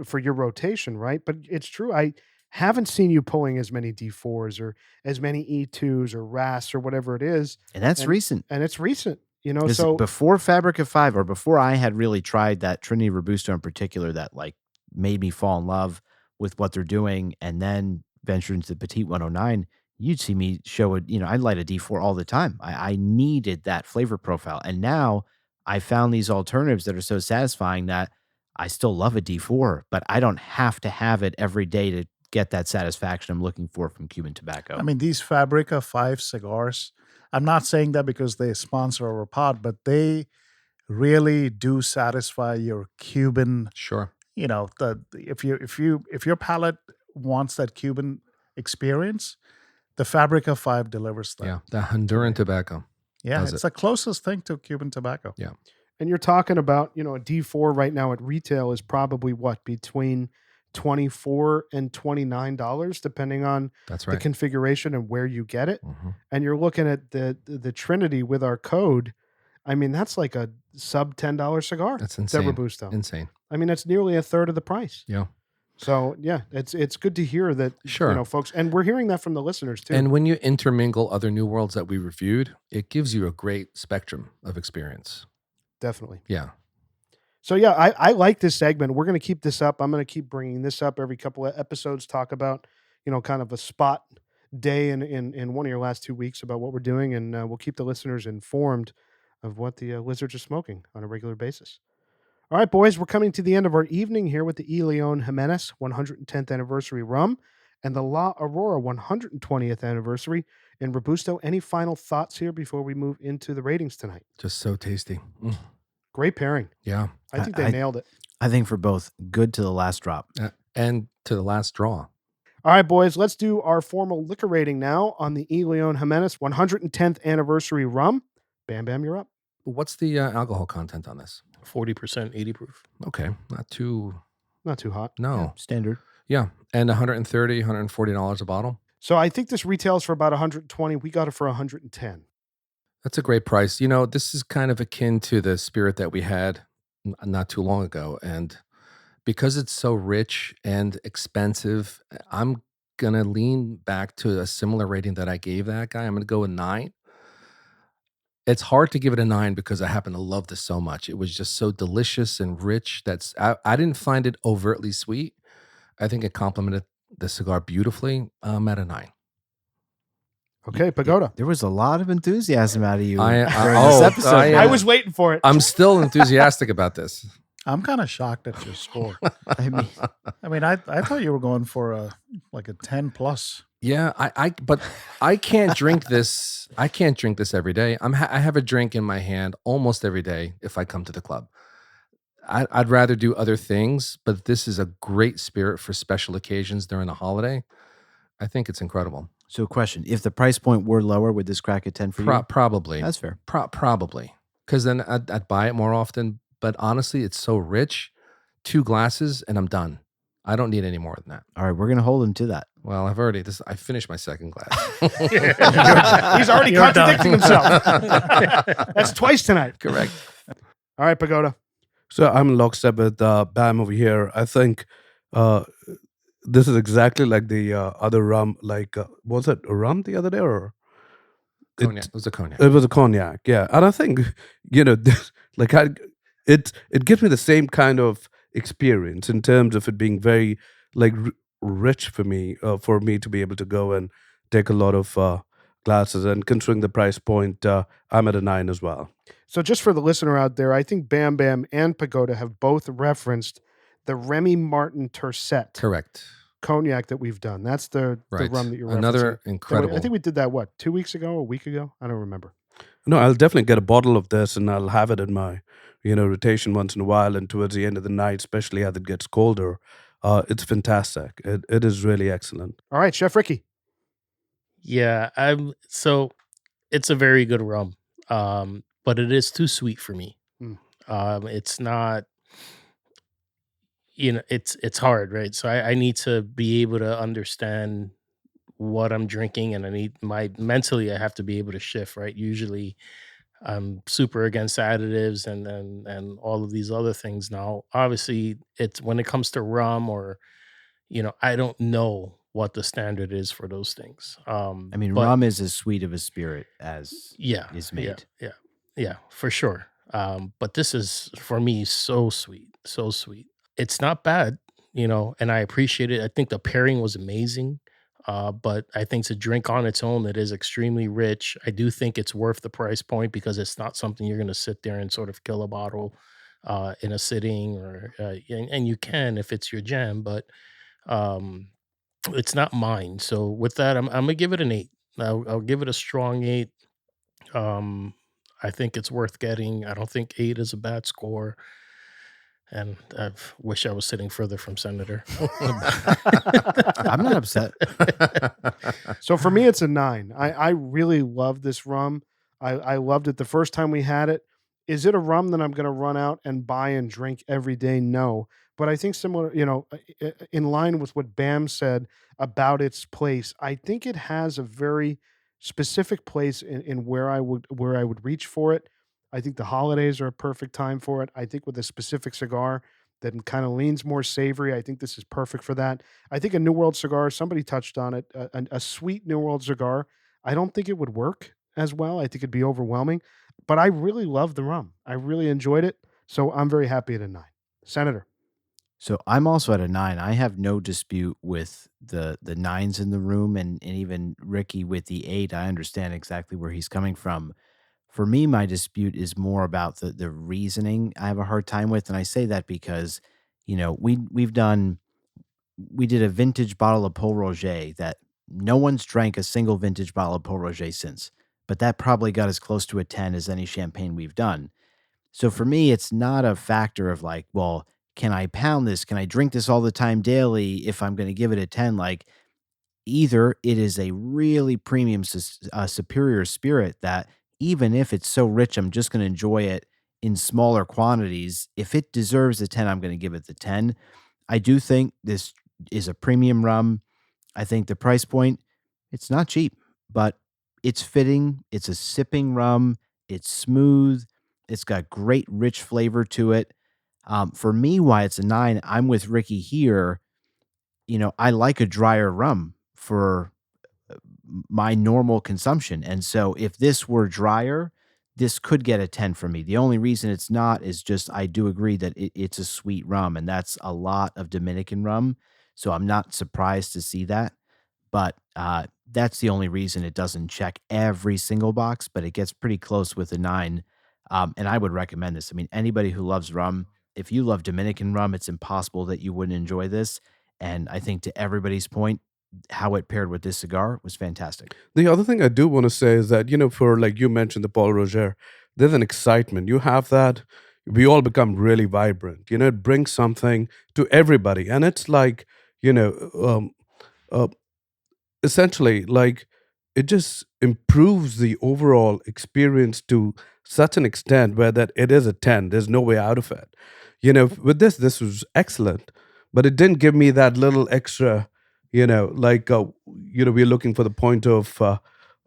for your rotation, right? But it's true. I haven't seen you pulling as many D4s or as many E2s or RAS or whatever it is. And that's recent. And it's recent, So before Fabrica 5, or before I had really tried that Trinity Robusto in particular, that like made me fall in love with what they're doing, and then venture into the Petite 109, you'd see me show it. I light a D4 all the time. I needed that flavor profile. And now I found these alternatives that are so satisfying that I still love a D4, but I don't have to have it every day to get that satisfaction I'm looking for from Cuban tobacco. I mean, these Fabrica 5 cigars, I'm not saying that because they sponsor our pod, but they really do satisfy your Cuban. Sure. If your palate wants that Cuban experience, the Fabrica 5 delivers that. Yeah. The Honduran tobacco. Yeah, does it's it. the closest thing to Cuban tobacco. Yeah. and you're talking about, a D4 right now at retail is probably between $24 and $29, depending on That's the right. configuration and where you get it. Mhm. And you're looking at the Trinity with our code. I mean, that's like a sub $10 cigar. That's That insane. Robusto. Insane. I mean, that's nearly a third of the price. Yeah. So yeah, it's good to hear that, Sure. folks, and we're hearing that from the listeners too. And when you intermingle other New Worlds that we reviewed, it gives you a great spectrum of experience. Definitely. Yeah. So yeah, I like this segment. We're going to keep this up. I'm going to keep bringing this up every couple of episodes, talk about, kind of a spot day in one of your last 2 weeks about what we're doing. And we'll keep the listeners informed of what the lizards are smoking on a regular basis. All right, boys, we're coming to the end of our evening here with the León Jimenes 110th Anniversary Rum and the La Aurora 120th Anniversary in Robusto. Any final thoughts here before we move into the ratings tonight? Just so tasty. Great pairing. Yeah. I think they nailed it. I think for both, good to the last drop. And to the last draw. All right, boys, let's do our formal liquor rating now on the León Jimenes 110th Anniversary Rum. Bam Bam, you're up. What's the alcohol content on this? 40%, 80 proof. Okay. Not too hot. No. Yeah, standard. Yeah. And $130, $140 a bottle. So I think this retails for about 120. We got it for 110. That's a great price. You know, this is kind of akin to the spirit that we had not too long ago. And because it's so rich and expensive, I'm going to lean back to a similar rating that I gave that guy. I'm going to go with 9. It's hard to give it a 9 because I happen to love this so much. It was just so delicious and rich. I didn't find it overtly sweet. I think it complemented the cigar beautifully. I'm at a 9. Okay, Pagoda. There was a lot of enthusiasm out of you I during this episode. I was waiting for it. I'm still enthusiastic about this. I'm kind of shocked at your score. I mean, I thought you were going for a 10 plus. Yeah, but I can't drink this. I can't drink this every day. I have a drink in my hand almost every day if I come to the club. I'd rather do other things, but this is a great spirit for special occasions during the holiday. I think it's incredible. So, question: if the price point were lower, would this crack a 10 for you? Probably. That's fair. Probably, because then I'd buy it more often. But honestly, it's so rich. 2 glasses and I'm done. I don't need any more than that. All right, we're gonna hold him to that. Well, I finished my second glass. He's already contradicting himself. That's twice tonight. Correct. All right, Pagoda. So I'm lockstep with Bam over here. I think this is exactly like the other rum. Like, was it a rum the other day or? Cognac. It was a cognac. It was a cognac, yeah. And I think, it gives me the same kind of experience in terms of it being very rich for me to be able to go and take a lot of glasses. And considering the price point, I'm at a 9 as well. So just for the listener out there, I think Bam Bam and Pagoda have both referenced the Remy Martin Tercet Correct. cognac that we've done. That's the rum that you're referencing. Another incredible. I think we did that, 2 weeks ago, a week ago? I don't remember. No, I'll definitely get a bottle of this and I'll have it in my, rotation once in a while, and towards the end of the night, especially as it gets colder. It's fantastic. It is really excellent. All right, Chef Ricky. Yeah, so it's a very good rum, but it is too sweet for me. It's not, it's hard, right? So I need to be able to understand what I'm drinking, and mentally I have to be able to shift, right? Usually I'm super against additives and all of these other things. Now, obviously, it's when it comes to rum or, I don't know what the standard is for those things. Rum is as sweet of a spirit as is made. Yeah, for sure. But this is, for me, so sweet. It's not bad, and I appreciate it. I think the pairing was amazing. But I think to drink on its own, it is extremely rich. I do think it's worth the price point because it's not something you're going to sit there and sort of kill a bottle in a sitting, or and you can if it's your jam, but it's not mine. So with that, I'm gonna give it an 8. I'll give it a strong 8. I think it's worth getting. I don't think 8 is a bad score. And I wish I was sitting further from Senator. I'm not upset. So for me, it's a 9. I really love this rum. I loved it the first time we had it. Is it a rum that I'm going to run out and buy and drink every day? No. But I think similar, in line with what Bam said about its place, I think it has a very specific place in where I would reach for it. I think the holidays are a perfect time for it. I think with a specific cigar that kind of leans more savory, I think this is perfect for that. I think a New World cigar, somebody touched on it, a sweet New World cigar, I don't think it would work as well. I think it'd be overwhelming. But I really love the rum. I really enjoyed it. So I'm very happy at a 9. Senator. So I'm also at a 9. I have no dispute with the 9s in the room, and even Ricky with the 8. I understand exactly where he's coming from. For me, my dispute is more about the reasoning I have a hard time with. And I say that because, we did a vintage bottle of Pol Roger that no one's drank a single vintage bottle of Pol Roger since, but that probably got as close to a 10 as any champagne we've done. So for me, it's not a factor of like, well, can I pound this? Can I drink this all the time daily if I'm going to give it a 10? Like, either it is a really premium, superior spirit that even if it's so rich, I'm just going to enjoy it in smaller quantities. If it deserves a 10, I'm going to give it the 10. I do think this is a premium rum. I think the price point, it's not cheap, but it's fitting. It's a sipping rum. It's smooth. It's got great, rich flavor to it. For me, why it's a 9, I'm with Ricky here. I like a drier rum for my normal consumption. And so if this were drier, this could get a 10 from me. The only reason it's not is just I do agree that it's a sweet rum, and that's a lot of Dominican rum. So I'm not surprised to see that. But that's the only reason it doesn't check every single box, but it gets pretty close with a 9. And I would recommend this. I mean, anybody who loves rum, if you love Dominican rum, it's impossible that you wouldn't enjoy this. And I think to everybody's point, how it paired with this cigar was fantastic. The other thing I do want to say is that, for like you mentioned the Pol Roger, there's an excitement. You have that, we all become really vibrant. It brings something to everybody. And it's like, essentially, like, it just improves the overall experience to such an extent where that it is a 10. There's no way out of it. With this was excellent, but it didn't give me that little extra, like, we're looking for the point of You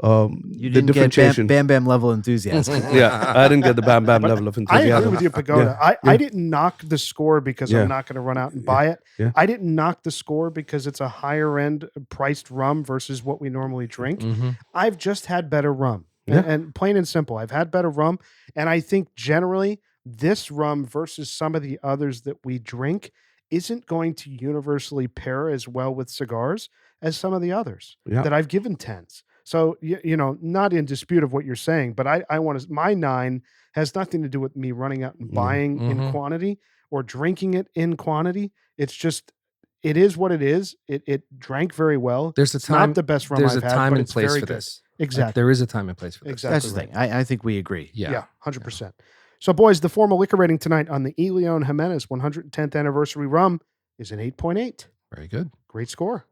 the didn't get differentiation. bam bam level enthusiasm. Yeah, I didn't get the bam bam But level of I enthusiasm. agree with you, Pagoda. Yeah, I yeah. didn't knock the score because Yeah. I'm not going to run out and buy it. Yeah. I didn't knock the score because it's a higher end priced rum versus what we normally drink. Mm-hmm. I've just had better rum. Yeah. And plain and simple, I've had better rum. And I think generally this rum versus some of the others that we drink isn't going to universally pair as well with cigars as some of the others Yeah. that I've given 10s. So, not in dispute of what you're saying, but I want to, my 9 has nothing to do with me running out and Yeah. buying in Mhm. quantity or drinking it in quantity. It's just, it is what it is. It drank very well. There's a It's time. not the best rum There's I've a had, time but and it's place very for good. this. Exactly. There is a time and place for this. Exactly. That's the right. thing. I think we agree. Yeah. 100%. So, boys, the formal liquor rating tonight on the León Jimenes 110th Anniversary Rum is an 8.8. Very good. Great score.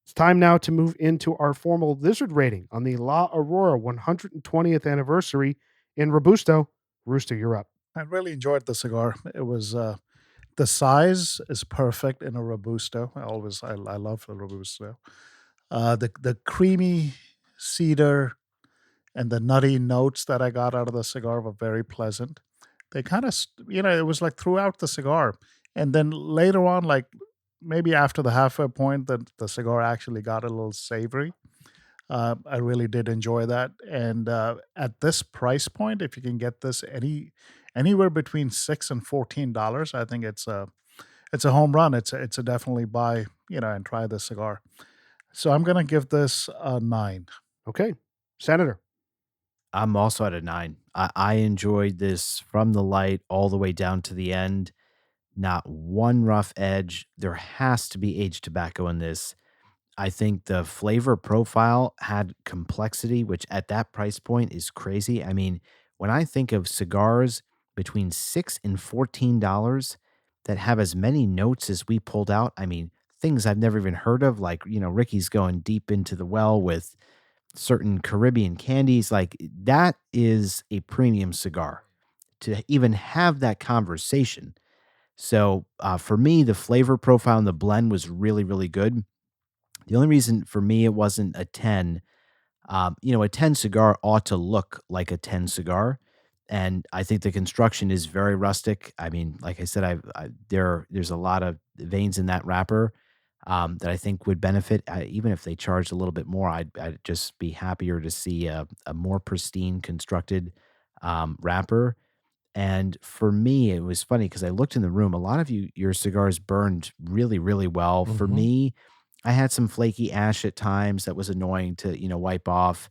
It's time now to move into our formal lizard rating on the La Aurora 120th Anniversary in Robusto. Rooster, you're up. I really enjoyed the cigar. It was the size is perfect in a Robusto. I love a Robusto. The creamy cedar and the nutty notes that I got out of the cigar were very pleasant. They kind of, it was like throughout the cigar. And then later on, like maybe after the halfway point, the cigar actually got a little savory. I really did enjoy that. And at this price point, if you can get this anywhere between $6 and $14, I think it's a home run. It's a definitely buy, and try this cigar. So I'm gonna give this a 9. Okay. Senator. I'm also at a 9. I enjoyed this from the light all the way down to the end. Not one rough edge. There has to be aged tobacco in this. I think the flavor profile had complexity, which at that price point is crazy. I mean, when I think of cigars between $6 and $14 that have as many notes as we pulled out, I mean, things I've never even heard of, like, Ricky's going deep into the well with certain Caribbean candies. Like, that is a premium cigar to even have that conversation. So for me, the flavor profile and the blend was really, really good. The only reason for me it wasn't a 10, a 10 cigar ought to look like a 10 cigar. And I think the construction is very rustic. I mean, like I said, there's a lot of veins in that wrapper that I think would benefit. Even if they charged a little bit more, I'd just be happier to see a more pristine constructed wrapper. And for me, it was funny because I looked in the room. A lot of your cigars burned really, really well. For Mhm. me, I had some flaky ash at times that was annoying to, wipe off.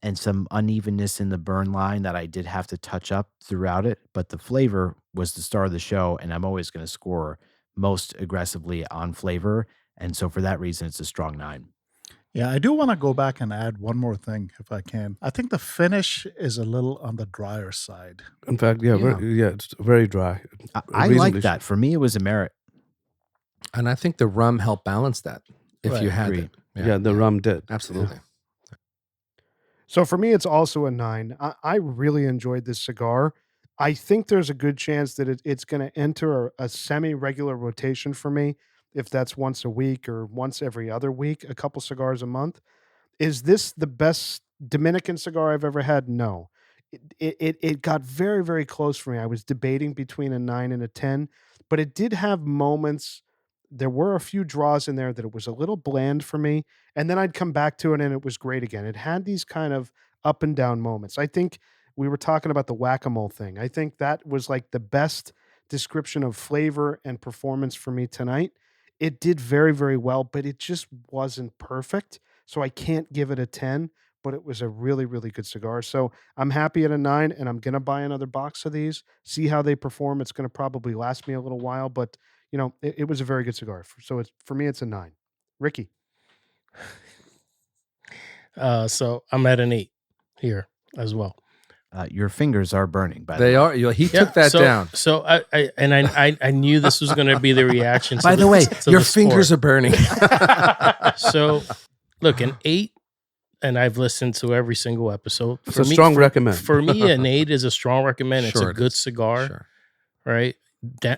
and some unevenness in the burn line that I did have to touch up throughout it. But the flavor was the star of the show, and I'm always going to score most aggressively on flavor. And so for that reason, it's a strong 9. Yeah, I do want to go back and add one more thing if I can. I think the finish is a little on the drier side. In fact, it's very dry. I like that. For me, it was a merit. And I think the rum helped balance that if you had it. Yeah, the rum did. Absolutely. So for me, it's also a 9. I really enjoyed this cigar. I think there's a good chance that it's going to enter a semi-regular rotation for me, if that's once a week or once every other week, a couple cigars a month. Is this the best Dominican cigar I've ever had? No. It got very, very close for me. I was debating between a 9 and a 10, but it did have moments. There were a few draws in there that it was a little bland for me, and then I'd come back to it and it was great again. It had these kind of up and down moments. I think we were talking about the whack-a-mole thing. I think that was like the best description of flavor and performance for me tonight. It did very, very well, but it just wasn't perfect. So I can't give it a 10, but it was a really, really good cigar. So I'm happy at a 9, and I'm going to buy another box of these, see how they perform. It's going to probably last me a little while, but it was a very good cigar. So for me, it's a 9. Ricky. So I'm at an 8 here as well. Your fingers are burning. By They the way. are. He took that down. So I knew this was going to be the reaction. By the way, your fingers are burning. So look, an 8, and I've listened to every single episode. It's a strong recommend. For me, an 8 is a strong recommend. It's Sure a good cigar, Sure. right?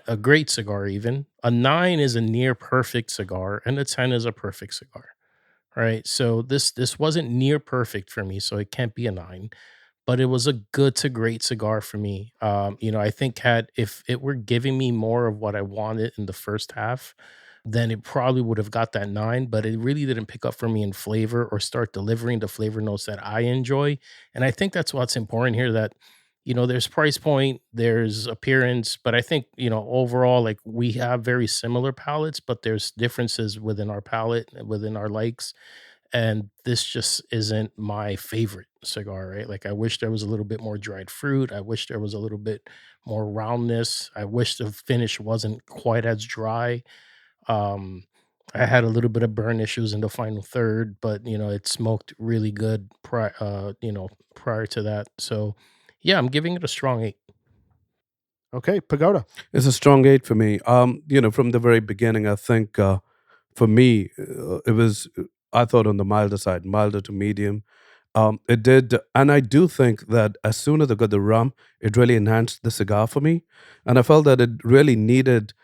A great cigar even. A 9 is a near perfect cigar, and a 10 is a perfect cigar, right? So this wasn't near perfect for me, so it can't be a 9. But it was a good to great cigar for me. I think if it were giving me more of what I wanted in the first half, then it probably would have got that 9, but it really didn't pick up for me in flavor or start delivering the flavor notes that I enjoy. And I think that's what's important here, that, there's price point, there's appearance, but I think, overall, like, we have very similar palates, but there's differences within our palate, within our likes. And this just isn't my favorite cigar, right? Like, I wish there was a little bit more dried fruit. I wish there was a little bit more roundness. I wish the finish wasn't quite as dry. I had a little bit of burn issues in the final third, but it smoked really good prior to that. So yeah, I'm giving it a strong 8. Okay, Pagoda. It's a strong 8 for me. From the very beginning, I think for me, I thought on the milder side, milder to medium. It did, and I do think that as soon as I got the rum, it really enhanced the cigar for me, and I felt that it really needed,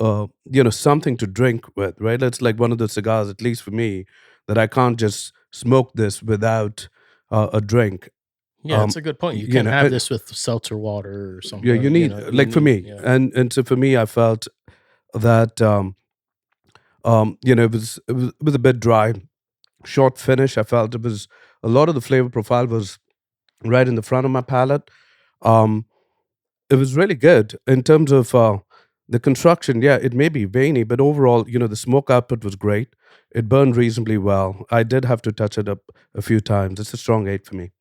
something to drink with. Right, it's like one of the cigars, at least for me, that I can't just smoke this without a drink. Yeah, that's a good point. You can have this with seltzer water or something. Yeah, you need, for me, and so for me, I felt that it was a bit dry, short finish. I felt it was a lot of the flavor profile was right in the front of my palate. It was really good in terms of the construction. Yeah, it may be veiny, but overall, the smoke output was great. It burned reasonably well. I did have to touch it up a few times. It's a strong 8 for me.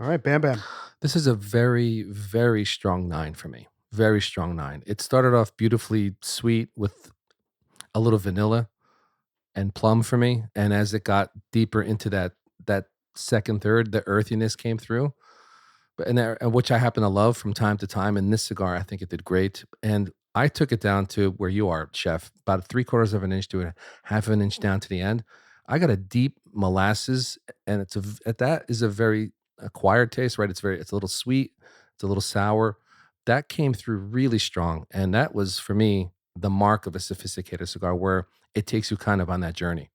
All right, Bam Bam. This is a very, very strong 9 for me. Very strong 9. It started off beautifully sweet with a little vanilla and plum for me. And as it got deeper into that second third, the earthiness came through. And which I happen to love from time to time. And this cigar, I think it did great. And I took it down to where you are, Chef, about 3/4 of an inch to a 1/2 an inch down to the end. I got a deep molasses, and that is a very acquired taste, right? It's a little sweet, it's a little sour. That came through really strong, and that was for me the mark of a sophisticated cigar, where it takes you kind of on that journey.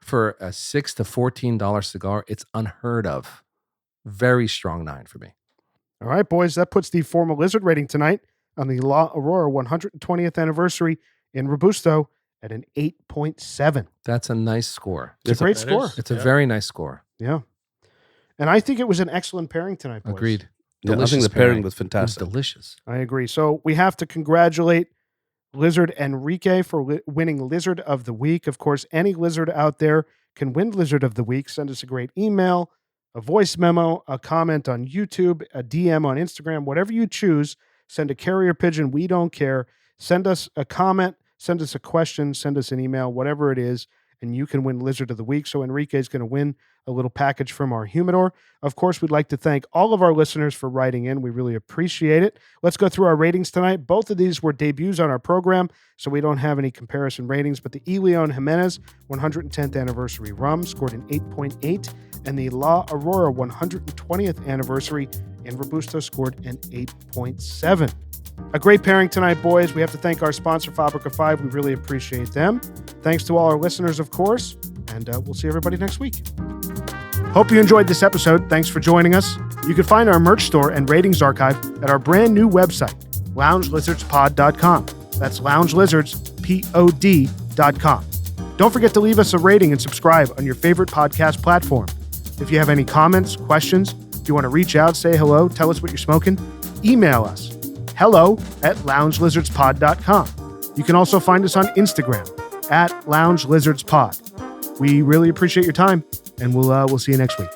For a $6 to $14 cigar, it's unheard of. Very strong 9 for me. All right, boys, that puts the formal Lizard rating tonight on the Aurora 120th anniversary in Robusto at an 8.7. That's a nice score. It's a great score. It's a very nice score. Yeah. And I think it was an excellent pairing tonight, boys. Agreed. Yeah, I think the pairing was fantastic. It was delicious. I agree. So we have to congratulate Lizard Enrique for winning Lizard of the Week. Of course, any Lizard out there can win Lizard of the Week. Send us a great email, a voice memo, a comment on YouTube, a DM on Instagram, whatever you choose. Send a carrier pigeon. We don't care. Send us a comment, send us a question, send us an email, whatever it is, and you can win Lizard of the Week. So Enrique is going to win a little package from our humidor. Of course, we'd like to thank all of our listeners for writing in. We really appreciate it. Let's go through our ratings tonight. Both of these were debuts on our program, so we don't have any comparison ratings, but the León Jimenes 110th Anniversary Rum scored an 8.8, and the La Aurora 120th Anniversary in Robusto scored an 8.7. A great pairing tonight, boys. We have to thank our sponsor, Fabrica 5. We really appreciate them. Thanks to all our listeners, of course, and we'll see everybody next week. Hope you enjoyed this episode. Thanks for joining us. You can find our merch store and ratings archive at our brand new website, loungelizardspod.com. That's loungelizardspod.com. Don't forget to leave us a rating and subscribe on your favorite podcast platform. If you have any comments, questions, if you want to reach out, say hello, tell us what you're smoking, email us, hello@loungelizardspod.com. You can also find us on Instagram @loungelizardspod. We really appreciate your time, and we'll see you next week.